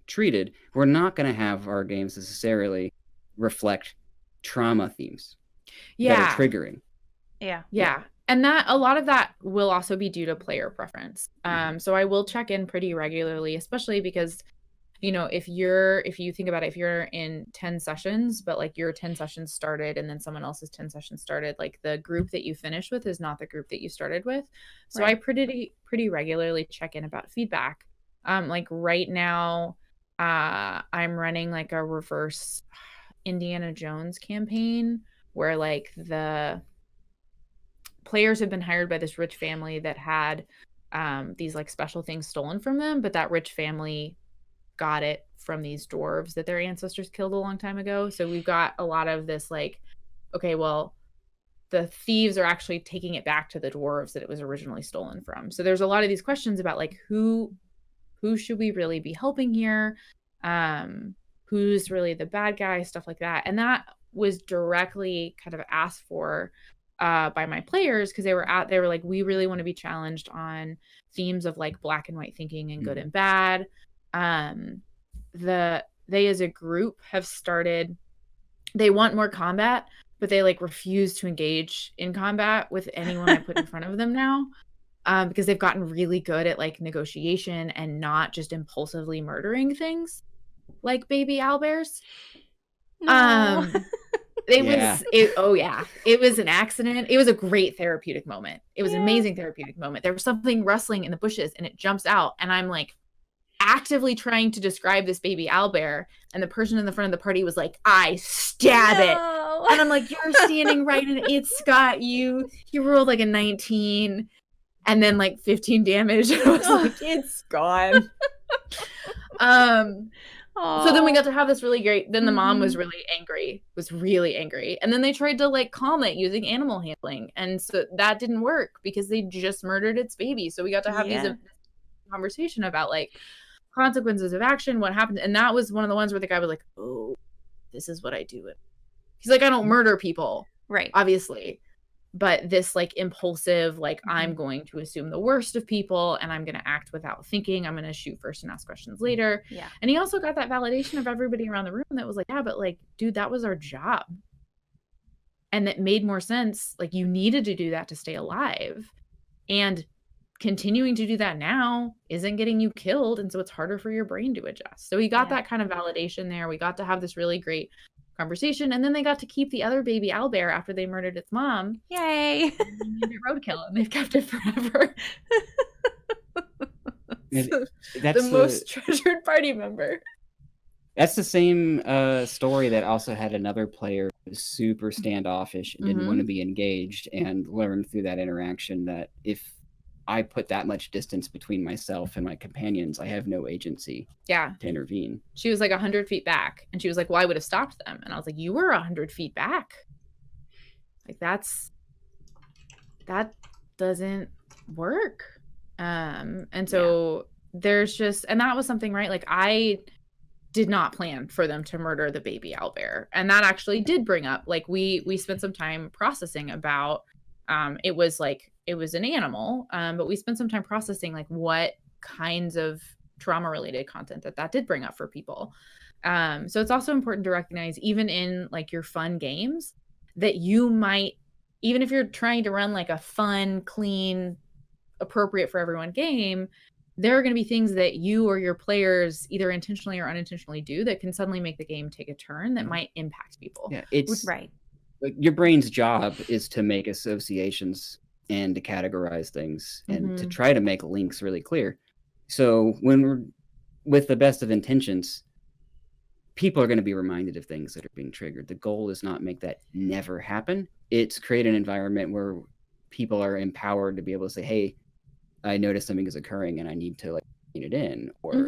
treated. We're not going to have our games necessarily reflect trauma themes that are triggering. Yeah. And that a lot of that will also be due to player preference. So I will check in pretty regularly, especially because, you know, if you think about it, if you're in 10 sessions, but like your 10 sessions started and then someone else's 10 sessions started, like the group that you finish with is not the group that you started with. So I pretty regularly check in about feedback. Like right now, I'm running like a reverse Indiana Jones campaign where like the players have been hired by this rich family that had these like special things stolen from them, but that rich family got it from these dwarves that their ancestors killed a long time ago. So we've got a lot of this like, okay, well, the thieves are actually taking it back to the dwarves that it was originally stolen from. So there's a lot of these questions about like who should we really be helping here? Who's really the bad guy, stuff like that. And that was directly kind of asked for by my players because they were like, we really want to be challenged on themes of like black and white thinking and good and bad. They as a group have started, they want more combat, but they like refuse to engage in combat with anyone I put in front of them now, because they've gotten really good at like negotiation and not just impulsively murdering things like baby owlbears. No. It was an accident. It was a great therapeutic moment. It was an amazing therapeutic moment. There was something rustling in the bushes and it jumps out and I'm like actively trying to describe this baby owlbear and the person in the front of the party was like, I stab it. And I'm like, you're standing right in it. It's got you. You rolled like a 19 and then like 15 damage. I was like, it's gone. So then we got to have this really great, then the mom was really angry. And then they tried to like calm it using animal handling. And so that didn't work because they just murdered its baby. So we got to have these conversation about like consequences of action, what happened. And that was one of the ones where the guy was like, oh, this is what I do. He's like, I don't murder people. Right. Obviously. But this like impulsive, like I'm going to assume the worst of people and I'm going to act without thinking. I'm going to shoot first and ask questions later. Yeah. And he also got that validation of everybody around the room that was like, yeah, but like, dude, that was our job. And that made more sense. Like you needed to do that to stay alive. And continuing to do that now isn't getting you killed. And so it's harder for your brain to adjust. So he got that kind of validation there. We got to have this really great conversation. And then they got to keep the other baby owlbear after they murdered its mom. Yay. And roadkill, and they've kept it forever. That's the most treasured party member. That's the same story that also had another player who was super standoffish and didn't want to be engaged, and learned through that interaction that if I put that much distance between myself and my companions, I have no agency to intervene. She was like 100 feet back, and she was like, well, I would have stopped them. And I was like, you were 100 feet back. Like that doesn't work. And so there's just, and that was something, right? Like I did not plan for them to murder the baby owlbear. And that actually did bring up, like we spent some time processing about, it was an animal, but we spent some time processing like what kinds of trauma related content that did bring up for people. So it's also important to recognize, even in like your fun games, that you might, even if you're trying to run like a fun, clean, appropriate for everyone game, there are going to be things that you or your players either intentionally or unintentionally do that can suddenly make the game take a turn that might impact people. Yeah, it's right. Like your brain's job is to make associations and to categorize things and to try to make links really clear. So when we're with the best of intentions, people are going to be reminded of things that are being triggered. The goal is not make that never happen. It's create an environment where people are empowered to be able to say, hey, I noticed something is occurring and I need to like rein it in, or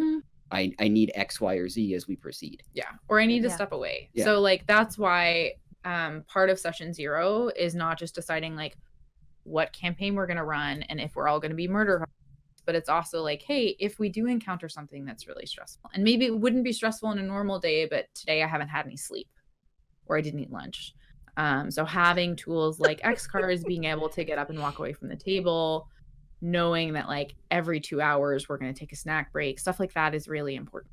I need X, Y, or Z as we proceed. Yeah. Or I need to step away. Yeah. So like, that's why part of session 0 is not just deciding like what campaign we're going to run and if we're all going to be murder, but it's also like, hey, if we do encounter something that's really stressful, and maybe it wouldn't be stressful in a normal day, but today I haven't had any sleep or I didn't eat lunch. So having tools like X cards, being able to get up and walk away from the table, knowing that like every 2 hours we're going to take a snack break, stuff like that is really important.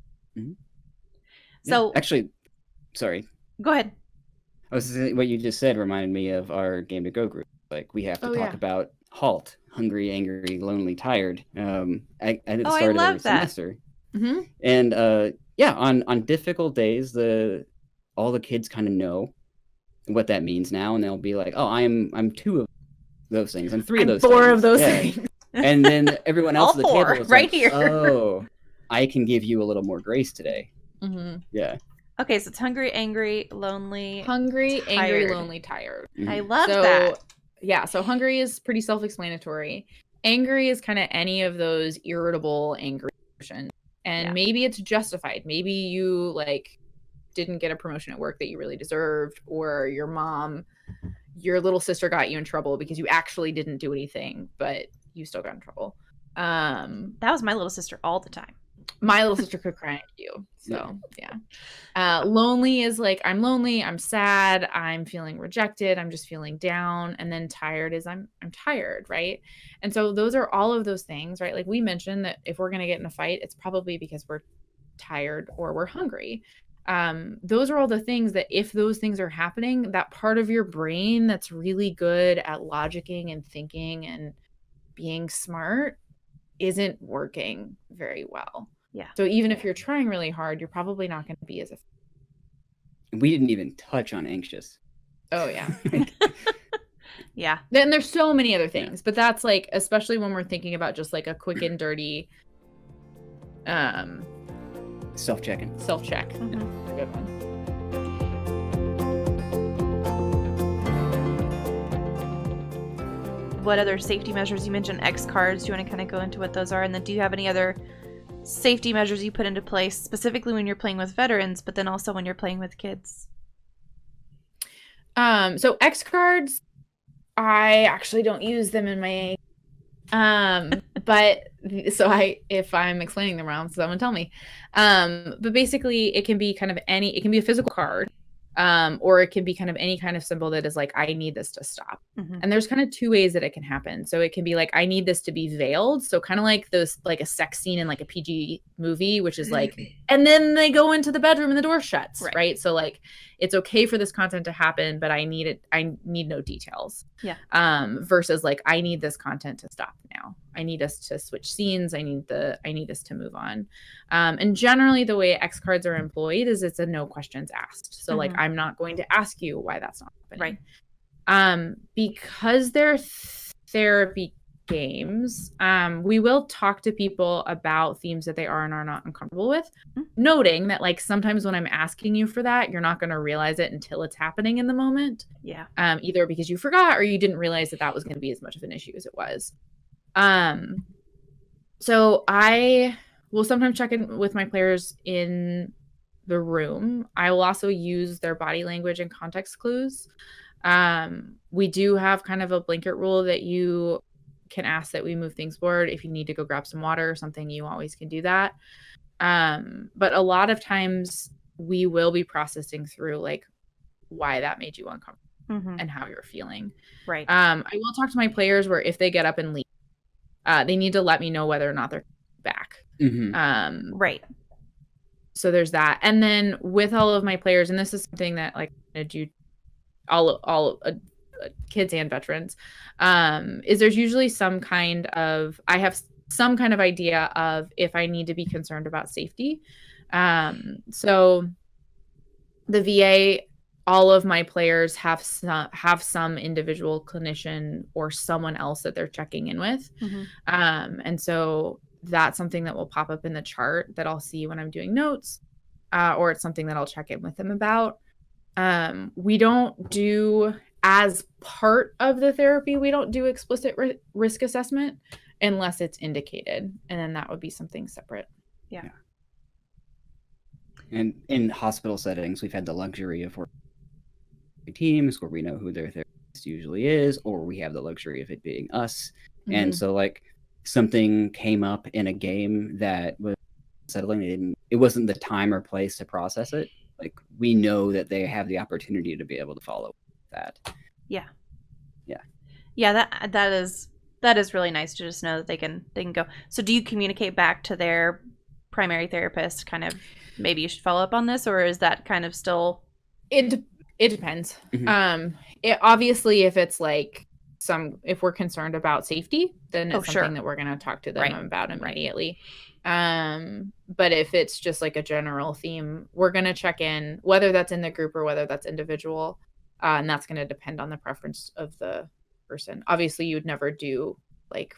So actually, sorry. Go ahead. What you just said reminded me of our Game to Go group. Like we have to talk about HALT, hungry, angry, lonely, tired. At the start of every semester. And on difficult days, all the kids kind of know what that means now, and they'll be like, oh, I'm 2 of those things, I'm 3 of those 4 things. of those things. And then everyone else at the table is right like, here. oh, I can give you a little more grace today. Yeah. Okay, so it's hungry, angry, lonely. Hungry, tired. angry, lonely, tired. I love that. Yeah, so hungry is pretty self-explanatory. Angry is kind of any of those irritable, angry emotions. And maybe it's justified. Maybe you like didn't get a promotion at work that you really deserved, or your little sister got you in trouble because you actually didn't do anything, but you still got in trouble. That was my little sister all the time. My little sister could cry at you. So lonely is like, I'm lonely, I'm sad, I'm feeling rejected, I'm just feeling down. And then tired is I'm tired, right? And so those are all of those things, right? Like we mentioned that if we're going to get in a fight, it's probably because we're tired or we're hungry. Those are all the things that if those things are happening, that part of your brain that's really good at logicking and thinking and being smart isn't working very well. Yeah. So even if you're trying really hard, you're probably not going to be as effective. We didn't even touch on anxious. Oh yeah. Yeah. Then there's so many other things, but that's like, especially when we're thinking about just like a quick and dirty self-check. That's a good one. What other safety measures? You mentioned X cards. Do you want to kind of go into what those are? And then do you have any other safety measures you put into place specifically when you're playing with veterans, but then also when you're playing with kids? So X cards, I actually don't use them in my but so if I'm explaining them wrong, someone tell me. But basically it can be kind of it can be a physical card, or it can be kind of any kind of symbol that is like, I need this to stop. And there's kind of 2 ways that it can happen. So it can be like, I need this to be veiled. So kind of like those, like a sex scene in like a PG movie, which is like, and then they go into the bedroom and the door shuts, right? So like, it's okay for this content to happen, but I need no details. Yeah. Versus like, I need this content to stop now. I need us to switch scenes. I need us to move on. And generally the way X cards are employed is it's a no questions asked. So like, I'm not going to ask you why that's not happening. Right. Because they're therapy games, we will talk to people about themes that they are and are not uncomfortable with, noting that like sometimes when I'm asking you for that, you're not going to realize it until it's happening in the moment. Yeah. Either because you forgot or you didn't realize that that was going to be as much of an issue as it was. So I will sometimes check in with my players in the room. I will also use their body language and context clues. We do have kind of a blanket rule that you can ask that we move things forward. If you need to go grab some water or something, you always can do that. But a lot of times we will be processing through like why that made you uncomfortable and how you're feeling. Right. I will talk to my players where if they get up and leave, they need to let me know whether or not they're back. Right. So there's that. And then with all of my players, and this is something that like I do all kids and veterans, is there's usually some kind of, I have some kind of idea of if I need to be concerned about safety. So the VA, all of my players have some individual clinician or someone else that they're checking in with. And so that's something that will pop up in the chart that I'll see when I'm doing notes, or it's something that I'll check in with them about. We don't do, as part of the therapy, we don't do explicit risk assessment unless it's indicated. And then that would be something separate. Yeah. And in hospital settings, we've had the luxury of working with teams where we know who their therapist usually is, or we have the luxury of it being us. And so like something came up in a game that was settling, it wasn't the time or place to process it. Like we know that they have the opportunity to be able to follow that. Yeah. Yeah. Yeah, that is really nice to just know that they can go. So do you communicate back to their primary therapist kind of, maybe you should follow up on this, or is that kind of still? It depends. It obviously, if it's like if we're concerned about safety, then it's something that we're going to talk to them about immediately. But if it's just like a general theme, we're going to check in, whether that's in the group or whether that's individual. And that's going to depend on the preference of the person. Obviously you would never do like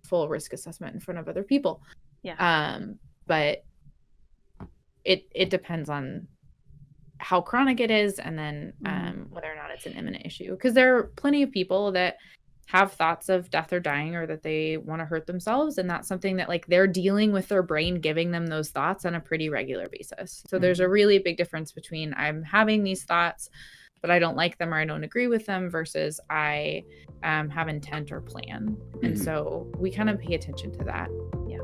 full risk assessment in front of other people. Yeah. But it depends on how chronic it is, and then whether or not it's an imminent issue. Because there are plenty of people that have thoughts of death or dying, or that they want to hurt themselves, and that's something that like they're dealing with their brain giving them those thoughts on a pretty regular basis. So there's a really big difference between I'm having these thoughts but I don't like them or I don't agree with them, versus I have intent or plan. And so we kind of pay attention to that. Yeah.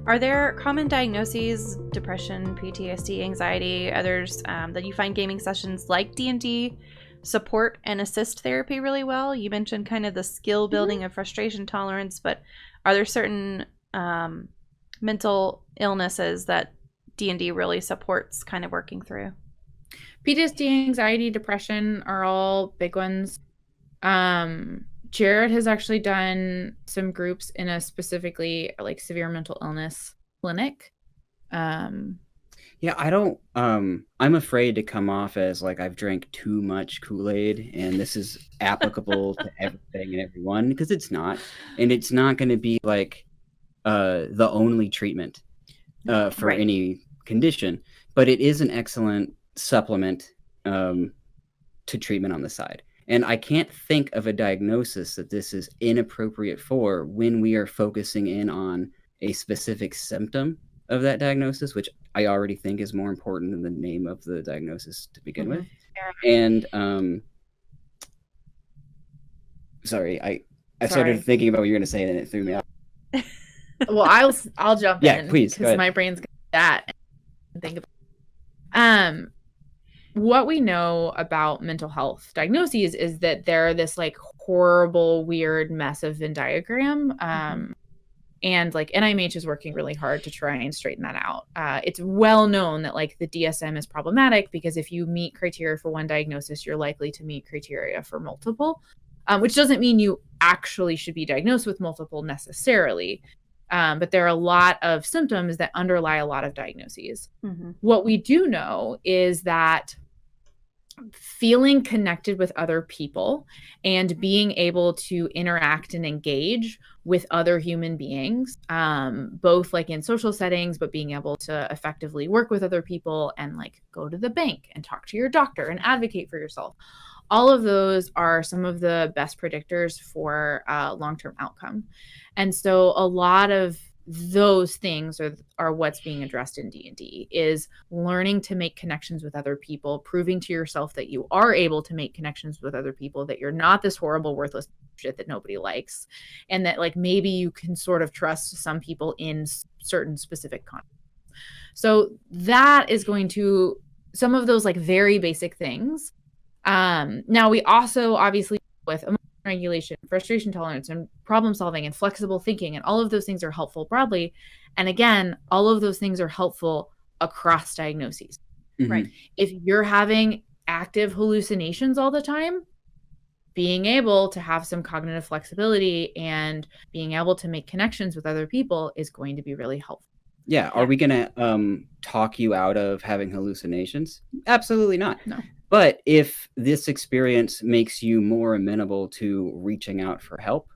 Are there common diagnoses, depression, PTSD, anxiety, others that you find gaming sessions like D&D support and assist therapy really well? You mentioned kind of the skill building of frustration tolerance, but are there certain mental illnesses that D&D really supports kind of working through? PTSD, anxiety, depression are all big ones. Jared has actually done some groups in a specifically like severe mental illness clinic. Yeah, I don't, I'm afraid to come off as like I've drank too much Kool-Aid and this is applicable to everything and everyone, because it's not. And it's not going to be like the only treatment for any condition, but it is an excellent supplement to treatment on the side. And I can't think of a diagnosis that this is inappropriate for when we are focusing in on a specific symptom of that diagnosis, which I already think is more important than the name of the diagnosis to begin with. And sorry, I started thinking about what you were going to say and it threw me off. Well, I'll jump in. Yeah, please. Because my brain's going to do that and think about what we know about mental health diagnoses is that they're this like horrible, weird mess of Venn diagram. And like NIMH is working really hard to try and straighten that out. It's well known that like the DSM is problematic because if you meet criteria for one diagnosis, you're likely to meet criteria for multiple, which doesn't mean you actually should be diagnosed with multiple necessarily. But there are a lot of symptoms that underlie a lot of diagnoses. What we do know is that feeling connected with other people and being able to interact and engage with other human beings, both like in social settings, but being able to effectively work with other people and like go to the bank and talk to your doctor and advocate for yourself. All of those are some of the best predictors for long-term outcome. And so a lot of those things are what's being addressed in D&D, is learning to make connections with other people, proving to yourself that you are able to make connections with other people, that you're not this horrible, worthless shit that nobody likes, and that like maybe you can sort of trust some people in certain specific contexts. So that is going to, some of those like very basic things. Now we also obviously with emotional regulation, frustration tolerance, and problem solving and flexible thinking, and all of those things are helpful broadly. And again, all of those things are helpful across diagnoses. Mhm. Right. If you're having active hallucinations all the time, being able to have some cognitive flexibility and being able to make connections with other people is going to be really helpful. Yeah. Are we going to talk you out of having hallucinations? Absolutely not. No. But if this experience makes you more amenable to reaching out for help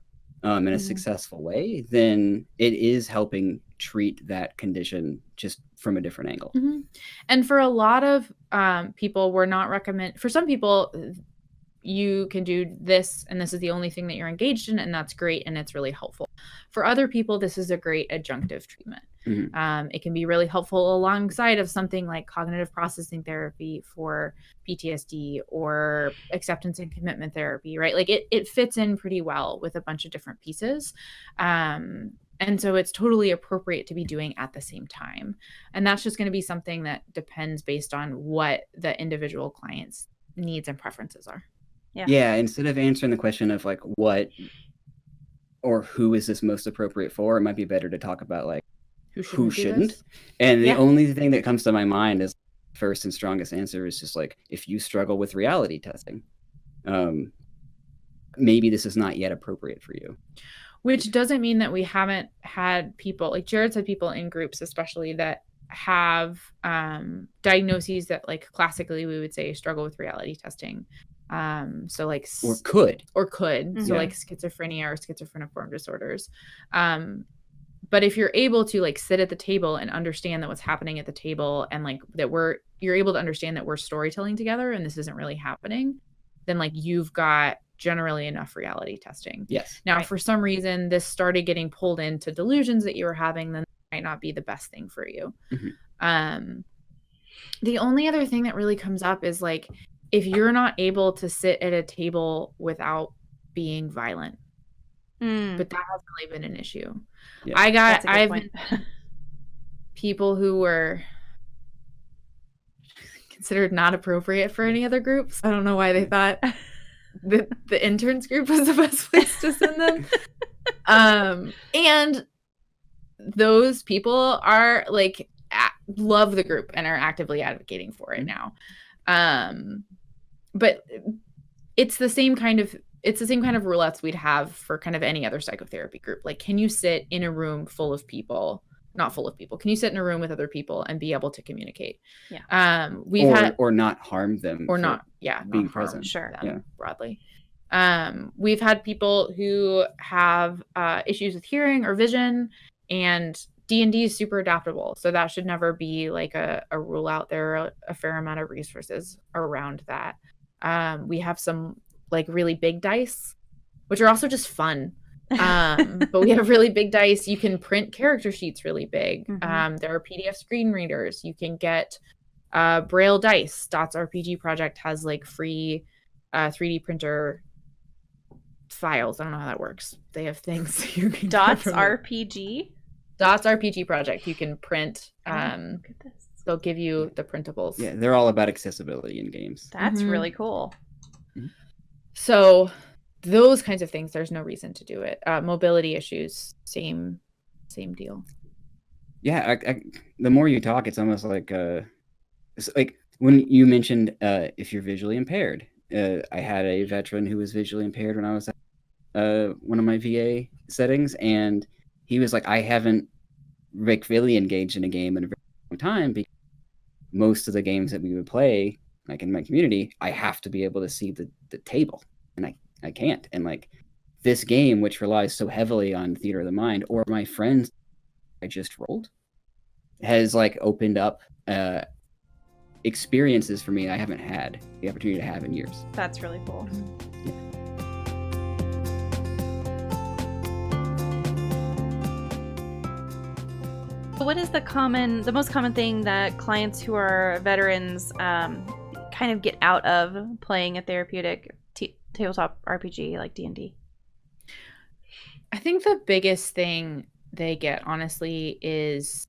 in a Mhm. successful way, then it is helping treat that condition just from a different angle. Mhm. And for a lot of people, we're not recommend. For some people, you can do this, and this is the only thing that you're engaged in, and that's great, and it's really helpful. For other people, this is a great adjunctive treatment. Mhm. It can be really helpful alongside of something like cognitive processing therapy for PTSD or acceptance and commitment therapy, right? Like it fits in pretty well with a bunch of different pieces. And so it's totally appropriate to be doing at the same time. And that's just going to be something that depends based on what the individual client's needs and preferences are. Yeah. Instead of answering the question of like what or who is this most appropriate for, it might be better to talk about like who do shouldn't. this? And the Yeah. only thing that comes to my mind is first and strongest answer is just like, if you struggle with reality testing, maybe this is not yet appropriate for you. Which doesn't mean that we haven't had people, like Jared's had people in groups, especially that have diagnoses that like classically we would say struggle with reality testing. So like Or could. So like schizophrenia or schizophreniform disorders. But if you're able to like sit at the table and understand that what's happening at the table, and like that you're able to understand that we're storytelling together and this isn't really happening, then like you've got generally enough reality testing. Yes. Now, for some reason, this started getting pulled into delusions that you were having, then it might not be the best thing for you. Mhm. The only other thing that really comes up is like, if you're not able to sit at a table without being violent, but that hasn't really been an issue. Yeah. I've been people who were considered not appropriate for any other groups. I don't know why they thought that the interns group was the best place to send them. And those people are like love the group and are actively advocating for it now. But it's the same kind of roulettes we'd have for kind of any other psychotherapy group. Like, can you sit in a room full of people? Not full of people. Can you sit in a room with other people and be able to communicate? Yeah. Or not harm them. Or not being harm present. Sure. them broadly. We've had people who have issues with hearing or vision, and D&D is super adaptable. So that should never be like a rule out. There are a fair amount of resources around that. We have some like really big dice, which are also just fun. But we have really big dice. You can print character sheets really big. There are PDF screen readers. You can get Braille dice. Dots RPG Project has like free 3D printer files. I don't know how that works. They have things you can Dots RPG? Dots RPG Project. You can print. Look at this. They'll give you the printables. Yeah, they're all about accessibility in games. That's really cool. So those kinds of things, there's no reason to do it. Mobility issues, same deal. Yeah, the more you talk, it's almost like when you mentioned if you're visually impaired. I had a veteran who was visually impaired when I was at one of my VA settings, and he was like, I haven't really engaged in a game in a very long time, because most of the games that we would play, Like in my community, I have to be able to see the table, and I can't. And like this game, which relies so heavily on theater of the mind, or my friends I just rolled, has like opened up experiences for me I haven't had the opportunity to have in years. That's really cool. What is the most common thing that clients who are veterans kind of get out of playing a therapeutic tabletop RPG like D&D? I think the biggest thing they get, honestly, is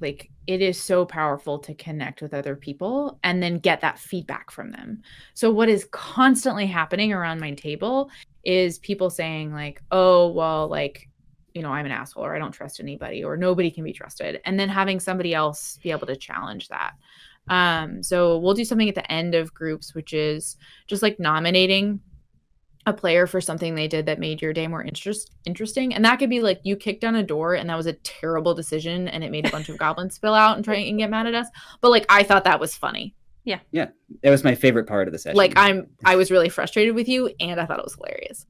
like it is so powerful to connect with other people and then get that feedback from them. So what is constantly happening around my table is people saying like, oh, well, like, I'm an asshole, or I don't trust anybody, or nobody can be trusted. And then having somebody else be able to challenge that. So we'll do something at the end of groups, which is just like nominating a player for something they did that made your day more interesting. And that could be like you kicked down a door and that was a terrible decision and it made a bunch of goblins spill out and try and get mad at us. But like, I thought that was funny. Yeah. That was my favorite part of the session. Like I was really frustrated with you and I thought it was hilarious.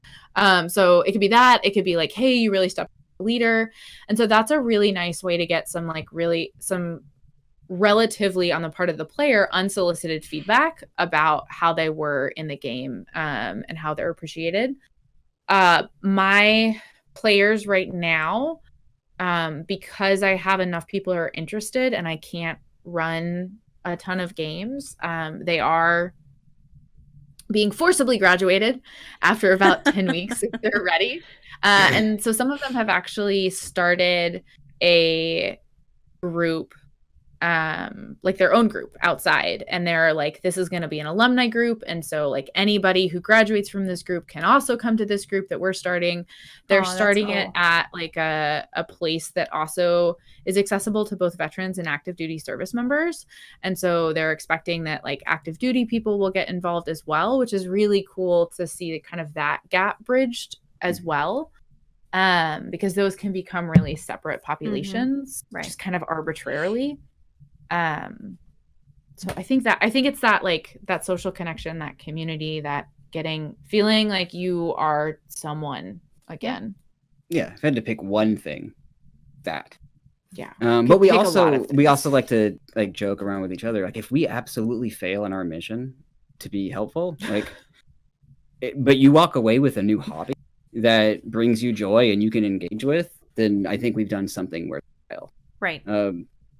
So it could be that. It could be like, hey, you really stepped up as a leader. And so that's a really nice way to get some relatively on the part of the player unsolicited feedback about how they were in the game and how they're appreciated. My players right now, because I have enough people who are interested and I can't run a ton of games, they are being forcibly graduated after about 10 weeks if they're ready. And so some of them have actually started a group, like their own group outside, and they're like, this is going to be an alumni group, and so like anybody who graduates from this group can also come to this group that we're starting. They're starting it at like a place that also is accessible to both veterans and active duty service members, and so they're expecting that like active duty people will get involved as well, which is really cool to see kind of that gap bridged as well, because those can become really separate populations, just kind of arbitrarily. So I think it's that like that social connection, that community, that feeling like you are someone again. Yeah. If I had to pick one thing, that. Yeah. But we also like to like joke around with each other. Like if we absolutely fail in our mission to be helpful, like, but you walk away with a new hobby that brings you joy and you can engage with, then I think we've done something worthwhile. Right.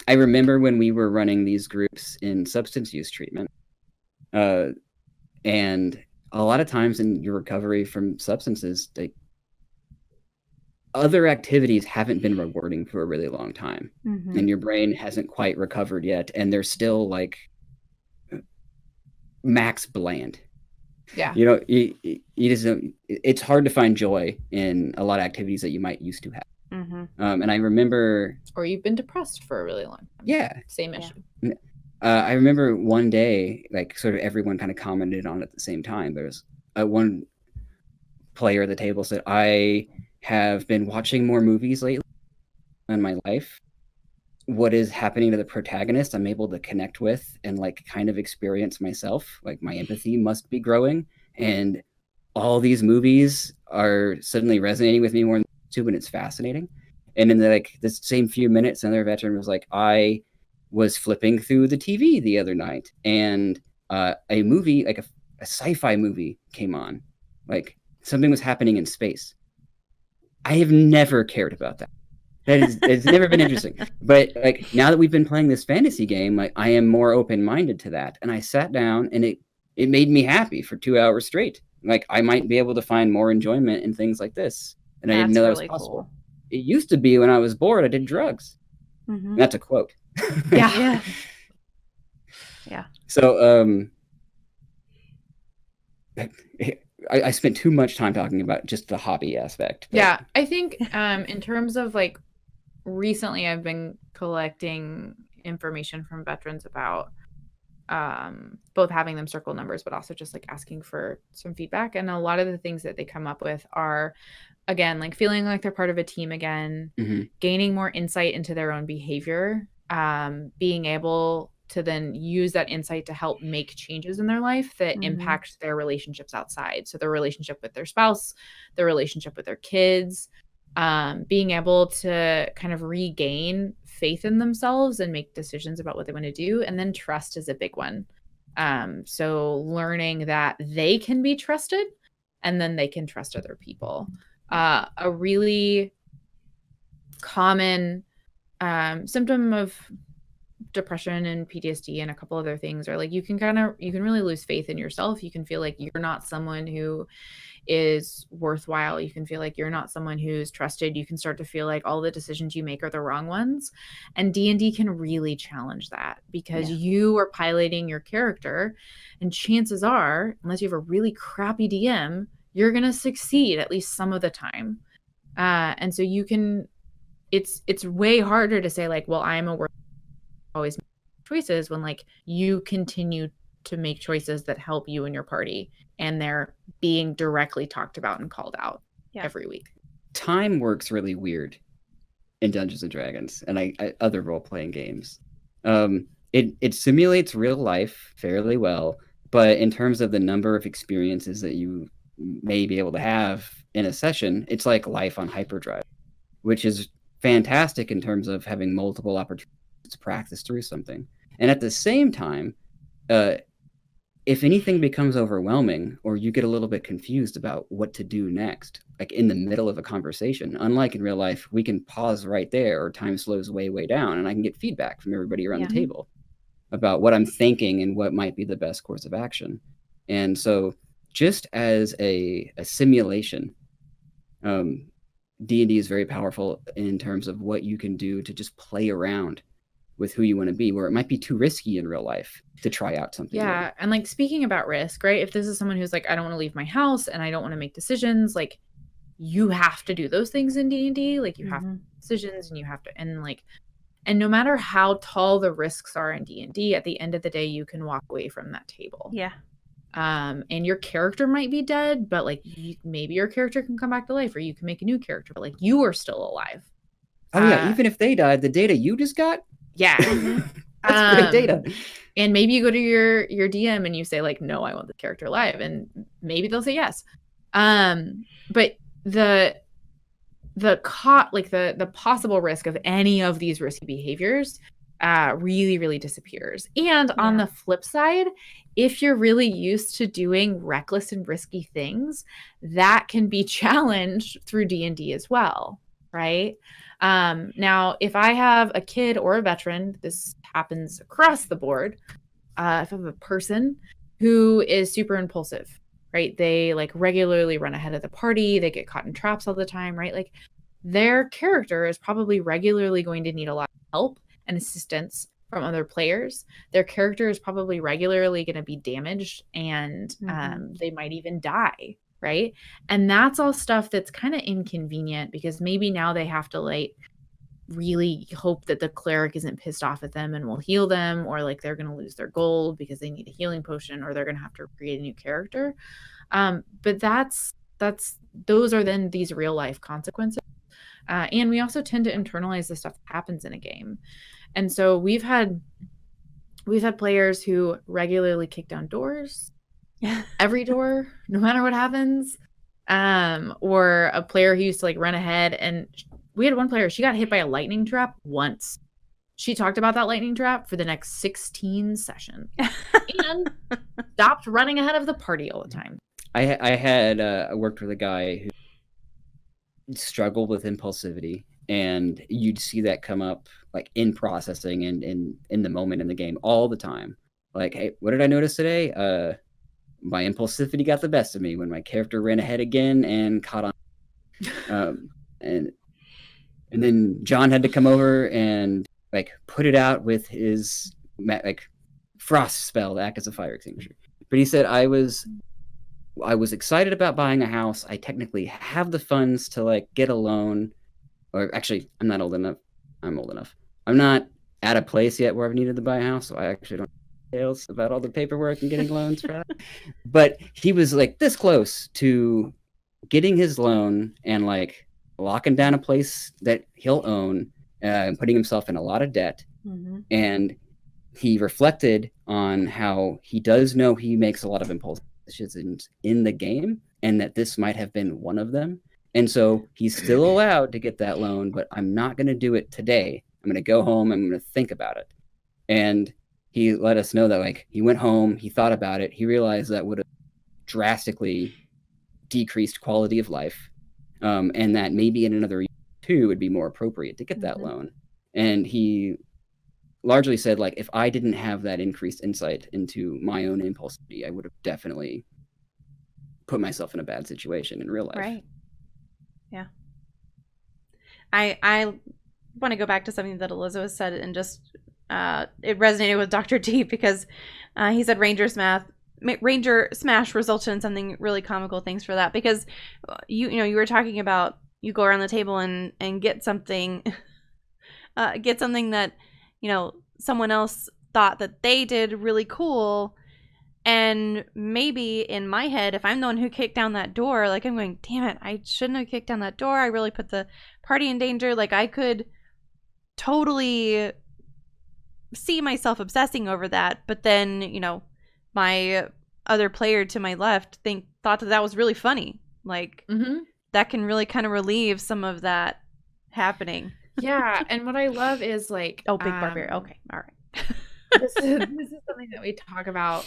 I remember when we were running these groups in substance use treatment, and a lot of times in your recovery from substances, like, other activities haven't been rewarding for a really long time, and your brain hasn't quite recovered yet, and they're still like max bland. Yeah. You just don't, it's hard to find joy in a lot of activities that you might used to have. And I remember, or you've been depressed for a really long time. Yeah. Same issue. I remember one day, like sort of everyone kind of commented on it at the same time. There's one player at the table said, I have been watching more movies lately in my life. What is happening to the protagonist, I'm able to connect with and like kind of experience myself. Like my empathy must be growing. And all these movies are suddenly resonating with me more than too, and it's fascinating. And in the same few minutes, another veteran was like, I was flipping through the TV the other night and a movie, like a sci-fi movie came on, like something was happening in space. I have never cared about that. It's never been interesting. But like now that we've been playing this fantasy game, like I am more open-minded to that. And I sat down and it made me happy for 2 hours straight. Like I might be able to find more enjoyment in things like this. And I didn't know that was possible. Cool. It used to be when I was bored, I did drugs. That's a quote. Yeah. Yeah. So I spent too much time talking about just the hobby aspect. But... Yeah. I think in terms of like recently I've been collecting information from veterans about both having them circle numbers, but also just like asking for some feedback. And a lot of the things that they come up with are, again, like feeling like they're part of a team again, gaining more insight into their own behavior, being able to then use that insight to help make changes in their life that impact their relationships outside. So their relationship with their spouse, their relationship with their kids, being able to kind of regain faith in themselves and make decisions about what they want to do. And then trust is a big one. So learning that they can be trusted and then they can trust other people. A really common symptom of depression and PTSD and a couple other things are like you can really lose faith in yourself. You can feel like you're not someone who is worthwhile. You can feel like you're not someone who's trusted. You can start to feel like all the decisions you make are the wrong ones. And D&D can really challenge that because you are piloting your character, and chances are, unless you have a really crappy DM, you're going to succeed at least some of the time. And so you can, it's way harder to say like, well, I'm a always make choices when like you continue to make choices that help you and your party, and they're being directly talked about and called out every week. Time works really weird in Dungeons and Dragons and I other role-playing games. It simulates real life fairly well, but in terms of the number of experiences that you may be able to have in a session, it's like life on hyperdrive, which is fantastic in terms of having multiple opportunities to practice through something. And at the same time, if anything becomes overwhelming or you get a little bit confused about what to do next, like in the middle of a conversation, unlike in real life, we can pause right there or time slows way down and I can get feedback from everybody around the table about what I'm thinking and what might be the best course of action. And so just as a simulation, D&D is very powerful in terms of what you can do to just play around with who you want to be, where it might be too risky in real life to try out something. Yeah. New. And like speaking about risk, right? If this is someone who's like, I don't want to leave my house and I don't want to make decisions, like you have to do those things in D&D. Like you have to make decisions and you have to, and no matter how tall the risks are in D&D, at the end of the day, you can walk away from that table. Yeah. And your character might be dead, but like maybe your character can come back to life, or you can make a new character, but like you are still alive. Oh yeah. Even if they died, the data you just got. Yeah. That's great data. And maybe you go to your DM and you say like, no, I want the character alive. And maybe they'll say yes. But the possible risk of any of these risky behaviors really, really disappears. And on the flip side, if you're really used to doing reckless and risky things, that can be challenged through D&D as well, right? Now, if I have a kid or a veteran, this happens across the board. If I have a person who is super impulsive, right? They like regularly run ahead of the party. They get caught in traps all the time, right? Like their character is probably regularly going to need a lot of help and assistance from other players. Their character is probably regularly going to be damaged and they might even die. Right. And that's all stuff that's kind of inconvenient because maybe now they have to like really hope that the cleric isn't pissed off at them and will heal them, or like they're going to lose their gold because they need a healing potion, or they're going to have to create a new character. But those are then these real life consequences. And we also tend to internalize the stuff that happens in a game. And so we've had players who regularly kick down doors. Every door, no matter what happens. Or a player who used to like run ahead, and we had one player, she got hit by a lightning trap once. She talked about that lightning trap for the next 16 sessions and stopped running ahead of the party all the time. I had worked with a guy who struggled with impulsivity, and you'd see that come up like in processing and in the moment in the game all the time. Like, hey, what did I notice today? My impulsivity got the best of me when my character ran ahead again and caught on. And then John had to come over and like put it out with his like frost spell to act as a fire extinguisher. But he said, I was excited about buying a house. I technically have the funds to like get a loan, or actually I'm not old enough. I'm old enough. I'm not at a place yet where I've needed to buy a house. So I actually don't details about all the paperwork and getting loans for that. But he was like this close to getting his loan and like locking down a place that he'll own, putting himself in a lot of debt. And he reflected on how he does know he makes a lot of impulsive decisions in the game, and that this might have been one of them. And so he's still allowed to get that loan, but I'm not going to do it today. I'm going to go home. I'm going to think about it. And he let us know that, like, he went home, he thought about it, he realized that would have drastically decreased quality of life, and that maybe in another year or two would be more appropriate to get that loan. And he largely said, like, if I didn't have that increased insight into my own impulsivity, I would have definitely put myself in a bad situation in real life. Right. Yeah. I want to go back to something that Elizabeth said, and just it resonated with Dr. D, because he said Ranger Smash resulted in something really comical. Thanks for that, because you were talking about, you go around the table and get something that someone else thought that they did really cool. And maybe in my head, if I'm the one who kicked down that door, like, I'm going, damn it, I shouldn't have kicked down that door. I really put the party in danger. Like, I could totally see myself obsessing over that. But then, my other player to my left thought that was really funny. Like, that can really kind of relieve some of that happening. Yeah. And what I love is, like, oh, big barbarian. Okay. All right. this is something that we talk about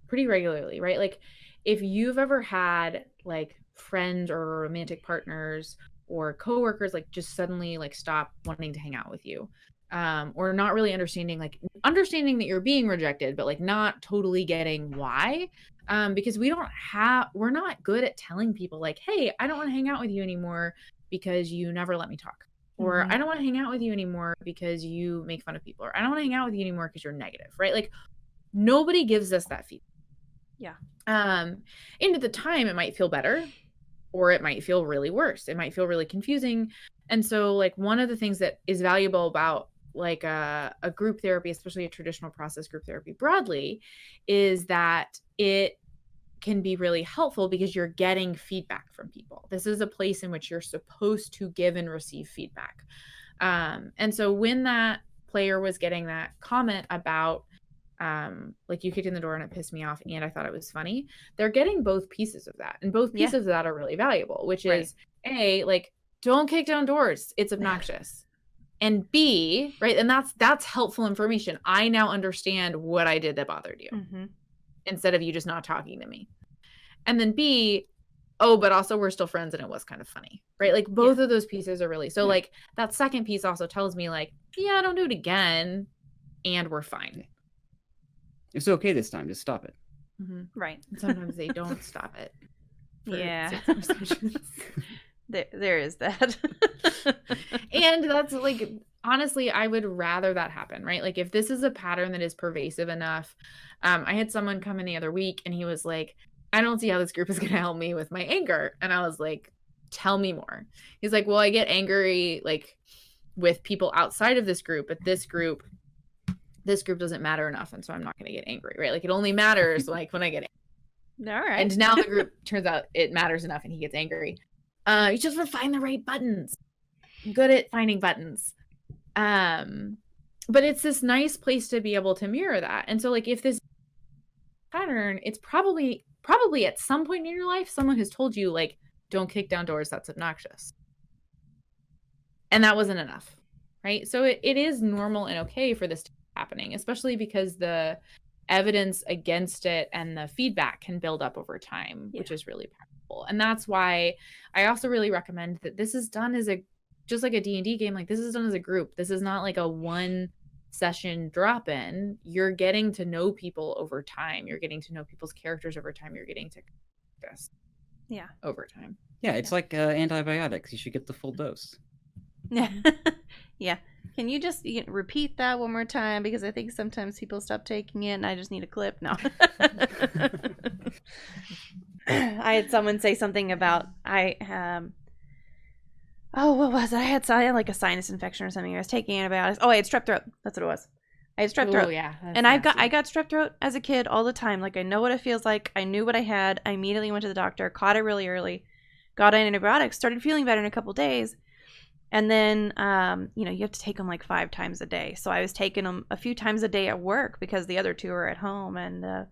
pretty regularly, right? Like, if you've ever had, like, friends or romantic partners or coworkers, like, just suddenly, like, stop wanting to hang out with you, or not really understanding that you're being rejected, but, like, not totally getting why, because we're not good at telling people, like, hey, I don't want to hang out with you anymore because you never let me talk. Or I don't want to hang out with you anymore because you make fun of people. Or I don't want to hang out with you anymore because you're negative, right? Like, nobody gives us that feedback. Yeah. And at the time, it might feel better, or it might feel really worse. It might feel really confusing. And so, like, one of the things that is valuable about, like, a group therapy, especially a traditional process group therapy broadly, is that it can be really helpful because you're getting feedback from people. This is a place in which you're supposed to give and receive feedback. And so when that player was getting that comment about, like, you kicked in the door and it pissed me off and I thought it was funny, they're getting both pieces of that. And both pieces of that are really valuable, which is, A, like, don't kick down doors. It's obnoxious. And B, right, and that's helpful information. I now understand what I did that bothered you. Instead of you just not talking to me. And then B, oh, but also we're still friends and it was kind of funny, right? Like, both of those pieces are really, so like, that second piece also tells me, like, yeah, don't do it again, and we're fine. It's okay this time, just stop it. Right. And sometimes they don't stop it. Yeah. There is that. And that's, like, honestly, I would rather that happen, right? Like, if this is a pattern that is pervasive enough. I had someone come in the other week and he was like, I don't see how this group is going to help me with my anger. And I was like, tell me more. He's like, well, I get angry, like, with people outside of this group, but this group doesn't matter enough. And so I'm not going to get angry, right? Like, it only matters, like, when I get angry. All right. And now the group turns out it matters enough and he gets angry. You just have to find the right buttons. I'm good at finding buttons. But it's this nice place to be able to mirror that. And so, like, if this pattern, it's probably at some point in your life, someone has told you, like, don't kick down doors, that's obnoxious. And that wasn't enough, right? So it is normal and okay for this to be happening, especially because the evidence against it and the feedback can build up over time, which is really powerful. And that's why I also really recommend that this is done as just like a D&D game. Like, this is done as a group. This is not like a one session drop in. You're getting to know people over time. You're getting to know people's characters over time. You're getting to this over time. Yeah, it's like antibiotics. You should get the full dose. Yeah. Can you just repeat that one more time? Because I think sometimes people stop taking it and I just need a clip. No. I had someone say something about, what was it? I had like a sinus infection or something. I was taking antibiotics. Oh, I had strep throat. That's what it was. I had strep throat. Oh, yeah. And I got strep throat as a kid all the time. Like, I know what it feels like. I knew what I had. I immediately went to the doctor, caught it really early, got on antibiotics, started feeling better in a couple days. And then, you know, you have to take them like 5 times a day. So I was taking them a few times a day at work because the other 2 are at home. And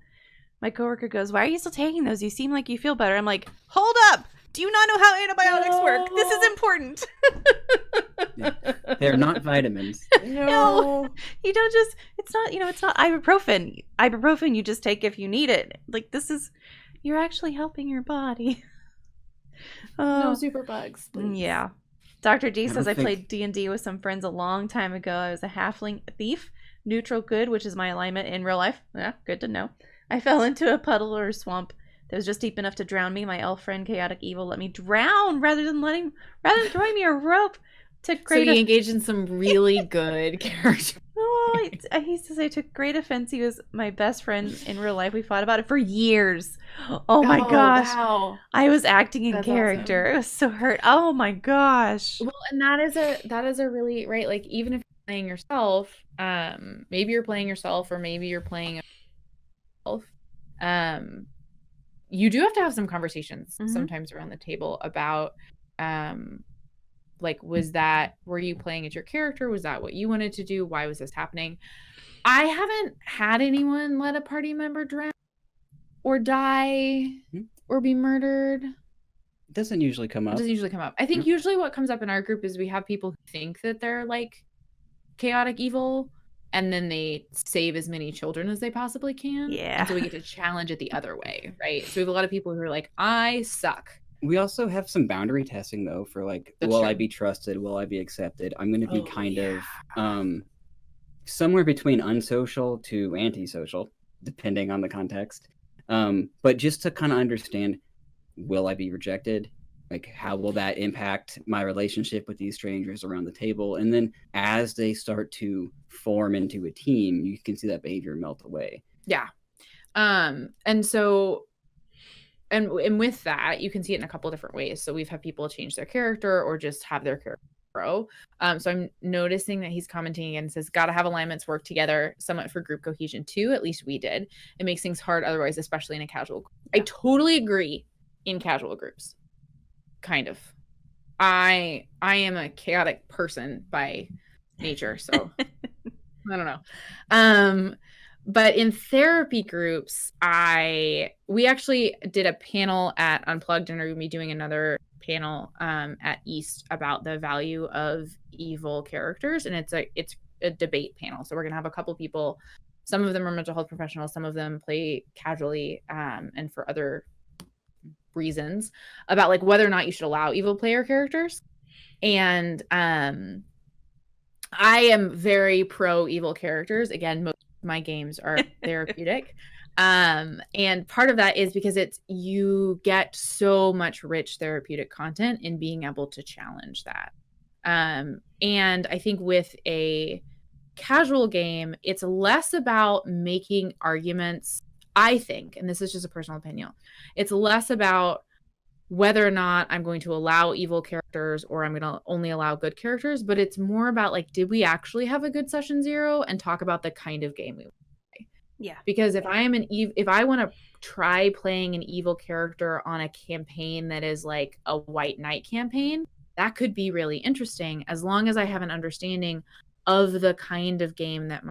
my coworker goes, "Why are you still taking those? You seem like you feel better." I'm like, "Hold up. Do you not know how antibiotics work? This is important." Yeah. They're not vitamins. No, you don't just, it's not, you know, it's not ibuprofen. Ibuprofen you just take if you need it. Like, this is, you're actually helping your body. No superbugs, please. Yeah. Dr. D says, I think- played D&D with some friends a long time ago. I was a halfling thief, neutral good, which is my alignment in real life. Yeah, good to know. I fell into a puddle or a swamp that was just deep enough to drown me. My elf friend, chaotic evil, let me drown rather than throwing me a rope to So create he engaged in some really good character. Oh, he says I took great offense. He was my best friend in real life. We fought about it for years. Oh my gosh. Wow. I was acting in That's character. awesome. It was so hurt. Oh my gosh. Well, and that is a really right. Like even if you're playing yourself, maybe you're playing yourself, or maybe you're playing yourself. You do have to have some conversations sometimes around the table about, like, were you playing as your character? Was that what you wanted to do? Why was this happening? I haven't had anyone let a party member drown or die or be murdered. It doesn't usually come It up. doesn't usually come up. I think usually what comes up in our group is we have people who think that they're like chaotic evil, and then they save as many children as they possibly can. Yeah. And so we get to challenge it the other way, right? So we have a lot of people who are like, I suck. We also have some boundary testing though for like, That's will true. I be trusted? Will I be accepted? I'm going to be Oh, kind yeah. of somewhere between unsocial to antisocial, depending on the context. But just to kind of understand, will I be rejected? Like, how will that impact my relationship with these strangers around the table? And then as they start to form into a team, you can see that behavior melt away. Yeah. And so and with that, you can see it in a couple different ways. So we've had people change their character or just have their character grow. So I'm noticing that he's commenting again and says, gotta have alignments work together somewhat for group cohesion too. At least we did. It makes things hard otherwise, especially in a casual group. I totally agree in casual groups. Kind of. I am a chaotic person by nature, so I don't know. But in therapy groups, we actually did a panel at Unplugged, and we're gonna be doing another panel at East about the value of evil characters, and it's a debate panel. So we're gonna have a couple people. Some of them are mental health professionals, some of them play casually, and for other reasons, about like whether or not you should allow evil player characters. And I am very pro evil characters. Again, most of my games are therapeutic. And part of that is because you get so much rich therapeutic content in being able to challenge that. And I think with a casual game, it's less about making arguments. I think, and this is just a personal opinion, it's less about whether or not I'm going to allow evil characters or I'm going to only allow good characters, but it's more about like, did we actually have a good session 0 and talk about the kind of game we want to play? Yeah. Because if I want to try playing an evil character on a campaign that is like a White Knight campaign, that could be really interesting as long as I have an understanding of the kind of game that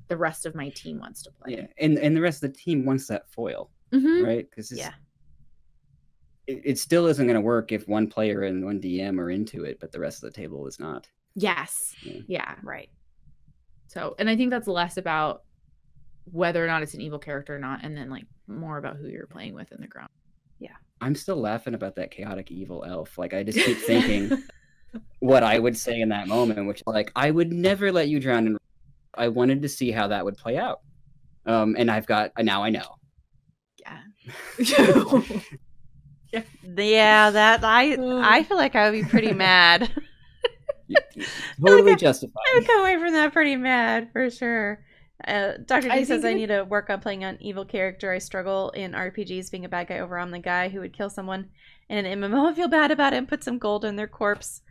the rest of my team wants to play. Yeah, and the rest of the team wants that foil, right? Because it still isn't going to work if one player and one DM are into it, but the rest of the table is not. Yes. Yeah. Right. So, and I think that's less about whether or not it's an evil character or not, and then like more about who you're playing with in the ground. Yeah. I'm still laughing about that chaotic evil elf. Like, I just keep thinking what I would say in that moment, which like, I would never let you drown in. I wanted to see how that would play out. And now I know. Yeah. Yeah, that I feel like I would be pretty mad. Totally justified. I would come away from that pretty mad for sure. Dr. D says I think need to work on playing an evil character. I struggle in RPGs being a bad guy over. I'm the guy who would kill someone in an MMO and feel bad about it and put some gold in their corpse.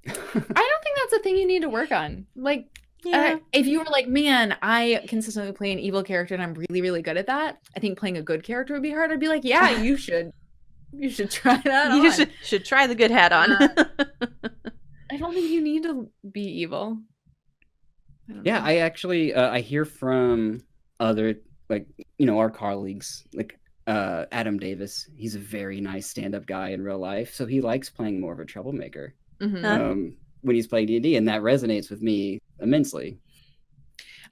I don't think that's a thing you need to work on. Like, Yeah. if you were like, man, I consistently play an evil character and I'm really, really good at that, I think playing a good character would be hard. I'd be like, yeah, you should You should try that You on. should try the good hat on. I don't think you need to be evil. Yeah, I actually I hear from other, like, our colleagues, like Adam Davis. He's a very nice stand-up guy in real life, so he likes playing more of a troublemaker when he's playing D&D, and that resonates with me immensely.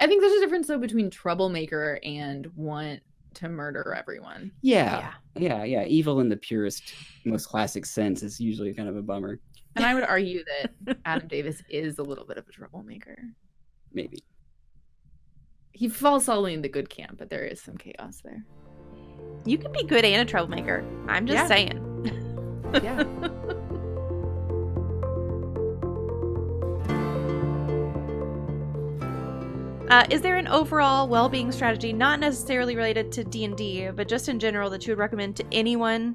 I think there's a difference though between troublemaker and want to murder everyone. Yeah. Evil in the purest, most classic sense is usually kind of a bummer. And I would argue that Adam Davis is a little bit of a troublemaker. Maybe. He falls solidly in the good camp, but there is some chaos there. You can be good and a troublemaker. I'm just saying. Yeah. Is there an overall well-being strategy, not necessarily related to D&D, but just in general, that you would recommend to anyone?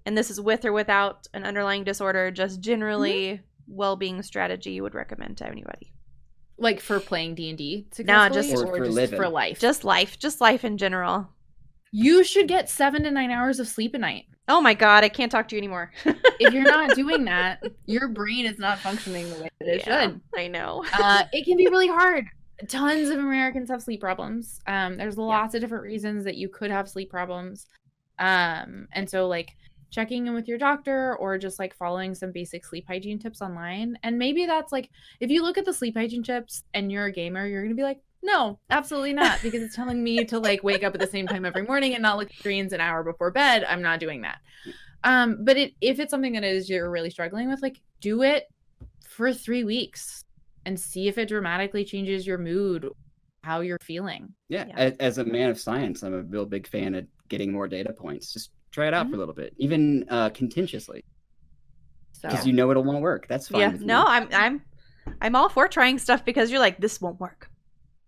And this is with or without an underlying disorder, just generally well-being strategy you would recommend to anybody. Like for playing D&D successfully, or just living. for life? Just life in general. You should get 7 to 9 hours of sleep a night. Oh my God, I can't talk to you anymore. If you're not doing that, your brain is not functioning the way that it should. I know. It can be really hard. Tons of Americans have sleep problems. There's lots of different reasons that you could have sleep problems. And so like checking in with your doctor or just like following some basic sleep hygiene tips online. And maybe that's like, if you look at the sleep hygiene tips and you're a gamer, you're going to be like, no, absolutely not. Because it's telling me to like wake up at the same time every morning and not look at screens an hour before bed. I'm not doing that. But if it's something that you're really struggling with, like do it for 3 weeks and see if it dramatically changes your mood, how you're feeling. Yeah. As a man of science, I'm a real big fan of getting more data points. Just try it out for a little bit, even contentiously, because it won't work. That's fine. Yeah, no, I'm all for trying stuff because you're like, this won't work.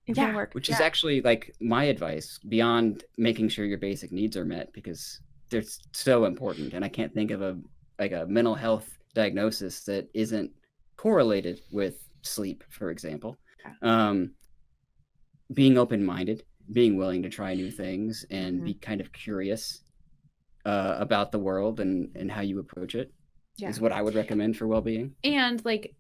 It won't work. Which is actually like my advice beyond making sure your basic needs are met, because they're so important. And I can't think of a mental health diagnosis that isn't correlated with sleep, for example. Being open-minded, being willing to try new things, and be kind of curious about the world and how you approach it is what I would recommend for well-being. And like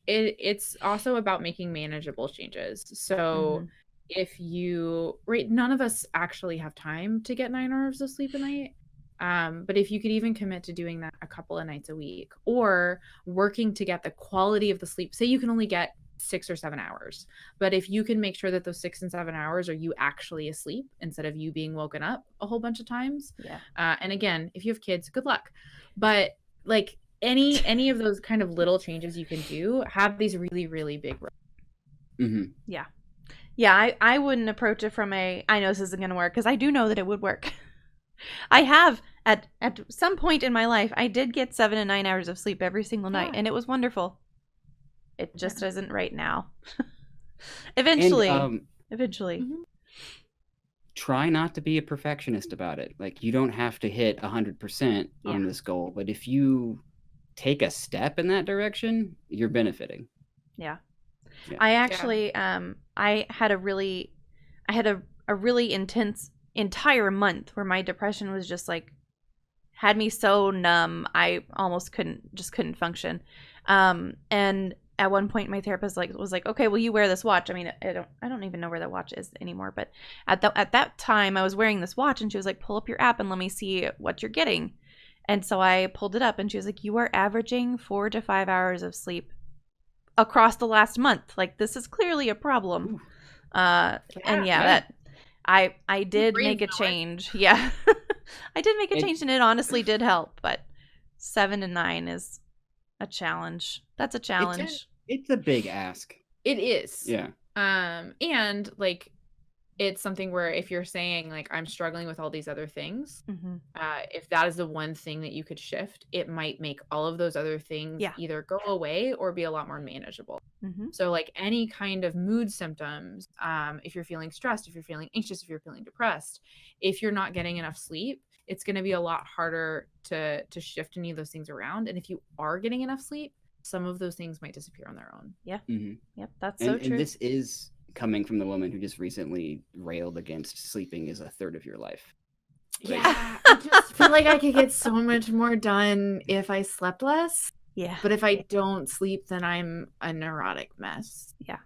it's also about making manageable changes. So if you none of us actually have time to get 9 hours of sleep a night. But if you could even commit to doing that a couple of nights a week, or working to get the quality of the sleep, say you can only get 6 or 7 hours, but if you can make sure that those 6 and 7 hours are you actually asleep instead of you being woken up a whole bunch of times. And again, if you have kids, good luck. But like any of those kind of little changes you can do have these really, really big I wouldn't approach it from I know this isn't going to work, because I do know that it would work. I have at some point in my life, I did get 7 and 9 hours of sleep every single night, and it was wonderful. It just isn't right now. Eventually. Try not to be a perfectionist about it. Like, you don't have to hit 100% on this goal, but if you take a step in that direction, you're benefiting. I actually I had a really intense entire month where my depression was just like had me so numb I almost couldn't function. And at one point my therapist was like, okay, well, you wear this watch. I mean, I don't even know where that watch is anymore, but at that time I was wearing this watch, and she was like, pull up your app and let me see what you're getting. And so I pulled it up, and she was like, you are averaging 4 to 5 hours of sleep across the last month. Like, this is clearly a problem. I did make a change. I did make a change, and it honestly did help. But 7 to 9 is a challenge. That's a challenge. It's a big ask. It is. Yeah. And like, it's something where if you're saying like, I'm struggling with all these other things, if that is the one thing that you could shift, it might make all of those other things either go away or be a lot more manageable. So like any kind of mood symptoms, if you're feeling stressed, if you're feeling anxious, if you're feeling depressed, if you're not getting enough sleep, it's going to be a lot harder to shift any of those things around. And if you are getting enough sleep, some of those things might disappear on their own. Yep, that's so true. And this is coming from the woman who just recently railed against sleeping is a third of your life. Yeah, I just feel like I could get so much more done if I slept less. Yeah. But if I don't sleep, then I'm a neurotic mess. Yeah.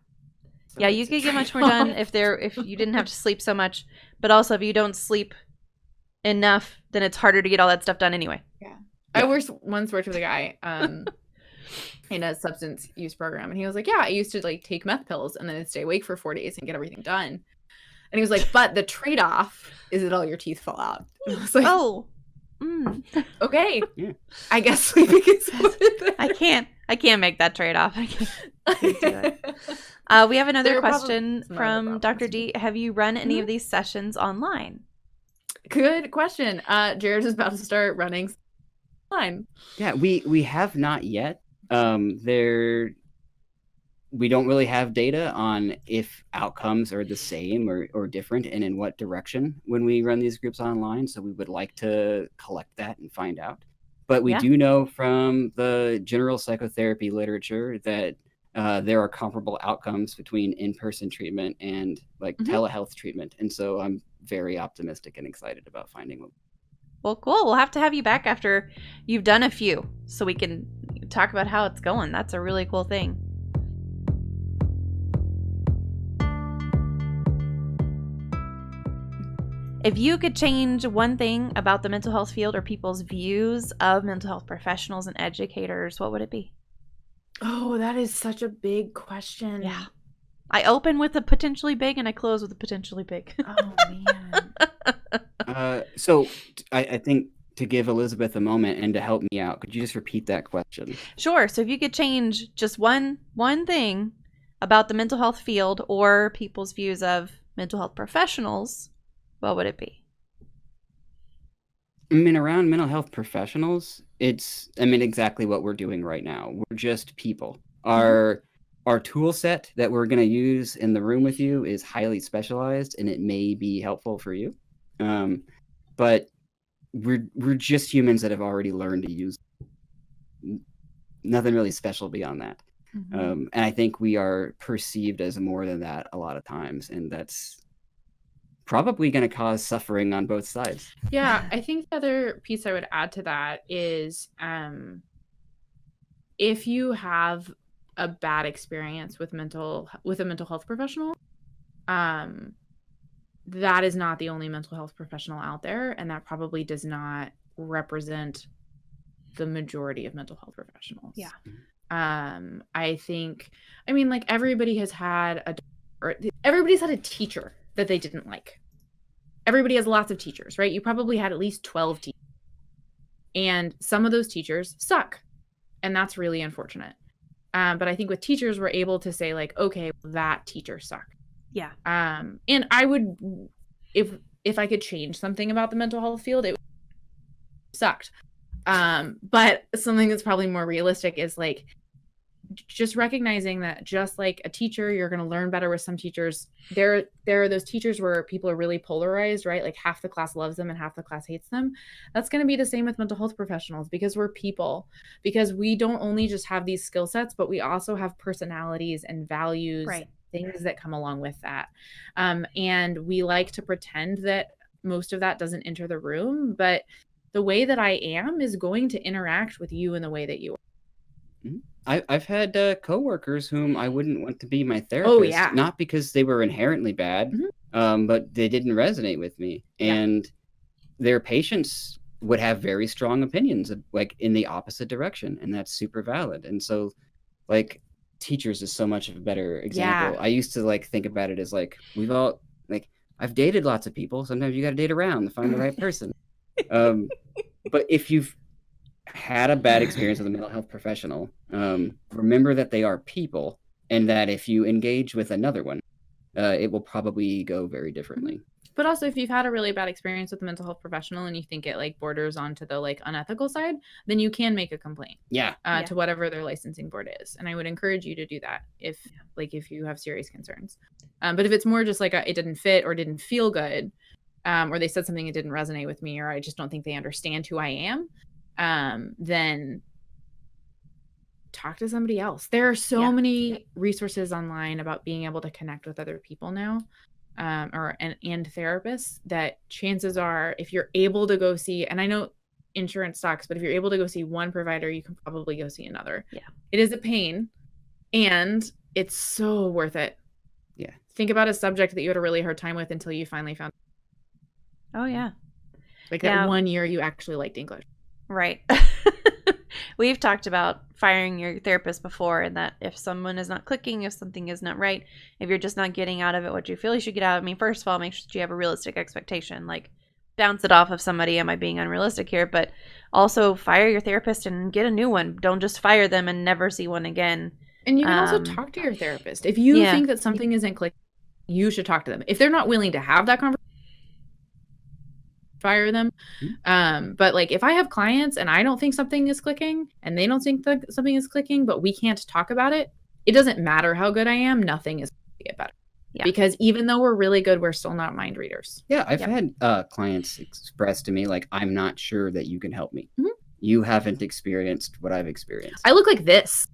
So Yeah, you it's a could get much more done trade-off. if you didn't have to sleep so much. But also, if you don't sleep enough, then it's harder to get all that stuff done anyway. Yeah. I once worked with a guy in a substance use program, and he was like, yeah, I used to like take meth pills and then I'd stay awake for 4 days and get everything done. And he was like, but the trade-off is that all your teeth fall out. And I was like, Oh. Okay. Yeah. I guess sleeping is I can't make that trade-off. I can't do that. We have another There are question some other from problems. Dr. D. Have you run any of these sessions online? Good question. Jared is about to start running online. Yeah, we have not yet. We don't really have data on if outcomes are the same or different and in what direction when we run these groups online. So we would like to collect that and find out. But we do know from the general psychotherapy literature that there are comparable outcomes between in-person treatment and like telehealth treatment. And so I'm very optimistic and excited about finding one. Well, cool. We'll have to have you back after you've done a few so we can talk about how it's going. That's a really cool thing. If you could change one thing about the mental health field or people's views of mental health professionals and educators, what would it be? Oh, that is such a big question. Yeah. I open with a potentially big and I close with a potentially big. Oh, man. So I think to give Elizabeth a moment and to help me out, could you just repeat that question? Sure. So if you could change just one thing about the mental health field or people's views of mental health professionals, what would it be? I mean, around mental health professionals, it's exactly what we're doing right now. We're just people. Our tool set that we're going to use in the room with you is highly specialized, and it may be helpful for you. But we're just humans that have already learned to use it. Nothing really special beyond that. And I think we are perceived as more than that a lot of times, and that's probably going to cause suffering on both sides. Yeah, I think the other piece I would add to that is if you have a bad experience with a mental health professional, that is not the only mental health professional out there, and that probably does not represent the majority of mental health professionals. Yeah. I think, like everybody's had a teacher that they didn't like. Everybody has lots of teachers, right? You probably had at least 12 teachers. And some of those teachers suck. And that's really unfortunate. But I think with teachers, we're able to say like, okay, that teacher sucked. Yeah. And I would, if I could change something about the mental health field, it sucked. But something that's probably more realistic is like, just recognizing that just like a teacher, you're going to learn better with some teachers. There are those teachers where people are really polarized, right? Like half the class loves them and half the class hates them. That's going to be the same with mental health professionals because we're people, because we don't only just have these skill sets, but we also have personalities and values, right, things that come along with that. And we like to pretend that most of that doesn't enter the room, but the way that I am is going to interact with you in the way that you are. I've had coworkers whom I wouldn't want to be my therapist, not because they were inherently bad, but they didn't resonate with me. And their patients would have very strong opinions like in the opposite direction, and that's super valid. And so like teachers is so much of a better example. I used to like think about it as like we've all like I've dated lots of people. Sometimes you got to date around to find the right person. But if you've had a bad experience with a mental health professional, remember that they are people, and that if you engage with another one, it will probably go very differently. But also, if you've had a really bad experience with a mental health professional and you think it like borders onto the like unethical side, then you can make a complaint to whatever their licensing board is. And I would encourage you to do that if you have serious concerns. But if it's more just like it didn't fit or didn't feel good, or they said something that didn't resonate with me, or I just don't think they understand who I am, then talk to somebody else. There are so many resources online about being able to connect with other people now. and therapists, that chances are, if you're able to go see, and I know insurance sucks, but if you're able to go see one provider, you can probably go see another. Yeah. It is a pain, and it's so worth it. Yeah. Think about a subject that you had a really hard time with until you finally found, Oh, yeah. like, Yeah. that one year you actually liked English. Right. We've talked about firing your therapist before, and that if someone is not clicking, if something is not right, if you're just not getting out of it what you feel you should get out of it. I mean, first of all, make sure that you have a realistic expectation. Like, bounce it off of somebody. Am I being unrealistic here? But also fire your therapist and get a new one. Don't just fire them and never see one again. And you can also talk to your therapist. If you think that something isn't clicking, you should talk to them. If they're not willing to have that conversation, fire them. But like, if I have clients and I don't think something is clicking and they don't think that something is clicking, but we can't talk about it, it doesn't matter how good I am. Nothing is going to get better. Yeah. Because even though we're really good, we're still not mind readers. Yeah, I've had clients express to me, like, I'm not sure that you can help me. Mm-hmm. You haven't experienced what I've experienced. I look like this.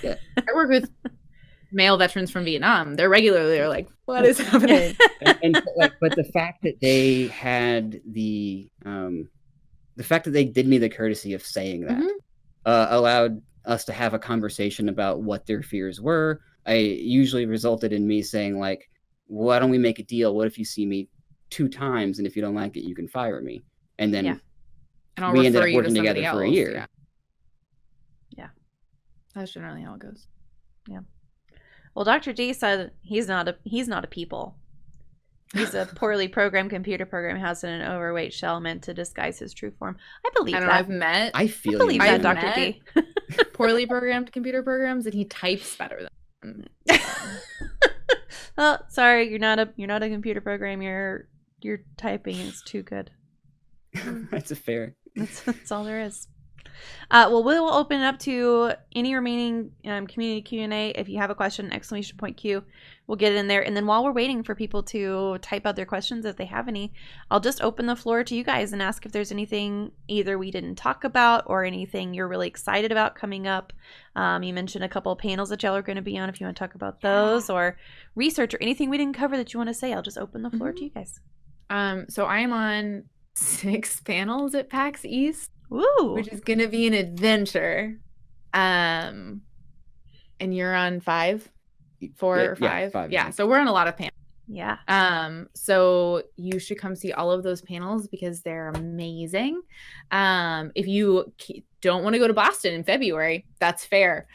Yeah. I work with male veterans from Vietnam. They're like, what is happening? But the fact that they had the fact that they did me the courtesy of saying that allowed us to have a conversation about what their fears were. I usually resulted in me saying, like, why don't we make a deal? What if you see me 2 times, and if you don't like it, you can fire me? And then and we ended up working together for a year. Yeah. That's generally how it goes. Yeah. Well, Dr. D said he's not a people. He's a poorly programmed computer program housed in an overweight shell meant to disguise his true form. I believe that. I believe that, Dr. D. Poorly programmed computer programs, and he types better than them. Oh, sorry, you're not a computer program. Your typing is too good. That's a fair. That's all there is. Well, we'll open it up to any remaining community Q&A. If you have a question, exclamation point Q, we'll get it in there. And then while we're waiting for people to type out their questions, if they have any, I'll just open the floor to you guys and ask if there's anything either we didn't talk about or anything you're really excited about coming up. You mentioned a couple of panels that y'all are going to be on. If you want to talk about those or research or anything we didn't cover that you want to say, I'll just open the floor to you guys. So I am on 6 panels at PAX East. Ooh. Which is going to be an adventure. And you're on 5? 4 or 5? Yeah, 5. Yeah, so we're on a lot of panels. Yeah. So you should come see all of those panels because they're amazing. If you don't want to go to Boston in February, that's fair.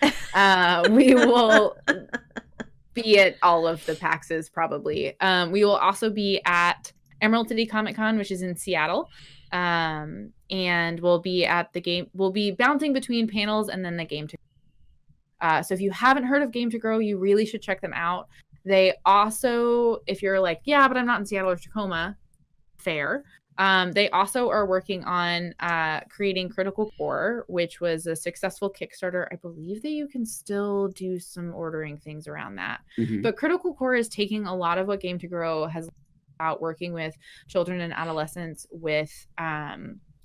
We will be at all of the PAXs probably. We will also be at Emerald City Comic Con, which is in Seattle. And we'll be bouncing between panels and then the Game to Grow. So if you haven't heard of Game to Grow, you really should check them out. They also, if you're like, yeah, but I'm not in Seattle or Tacoma, fair. They also are working on creating Critical Core, which was a successful Kickstarter. I believe that you can still do some ordering things around that. Mm-hmm. But Critical Core is taking a lot of what Game to Grow has about working with children and adolescents with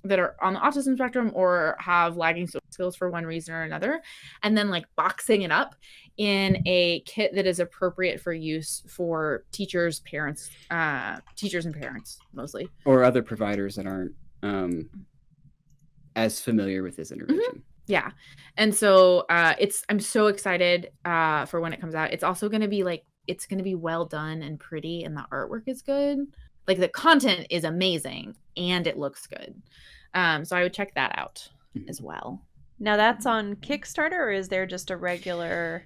that are on the autism spectrum or have lagging social skills for one reason or another, and then like boxing it up in a kit that is appropriate for use for teachers and parents mostly, or other providers that aren't as familiar with this intervention. Mm-hmm. Yeah. And so I'm so excited for when it comes out. It's also going to be it's going to be well done and pretty, and the artwork is good. Like, the content is amazing and it looks good. So I would check that out as well. Now that's on Kickstarter, or is there just a regular?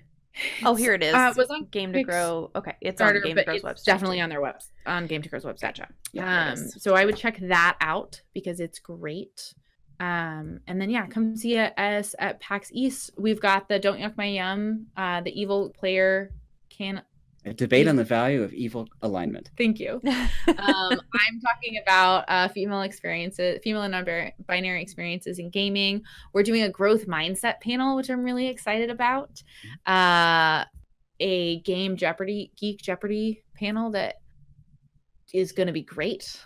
Oh, here it is. It was on Game to Grow. Okay, it's on Game to Grow's website. Definitely on their on Game to Grow's website. Gotcha. Yeah. So I would check that out because it's great. And then come see us at PAX East. We've got the Don't Yuck My Yum, the evil player can. A debate on the value of evil alignment. Thank you. I'm talking about female and non-binary experiences in gaming. We're doing a growth mindset panel, which I'm really excited about. A Geek Jeopardy panel that is going to be great.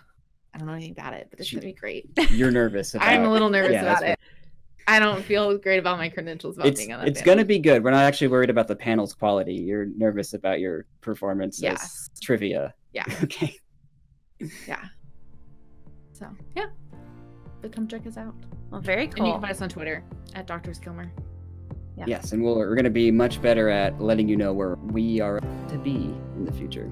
I don't know anything about it, but it's going to be great. You're nervous about it. I'm a little nervous about it. I don't feel great about my credentials about It's being on that it's panel. gonna be good. We're not actually worried about the panel's quality. You're nervous about your performance Yes. as trivia. Yeah. Okay. Yeah. So yeah. But come check us out. Well, very And you cool. can find us on Twitter at Drs. Kilmer. Yeah. Yes, and we're gonna be much better at letting you know where we are to be in the future.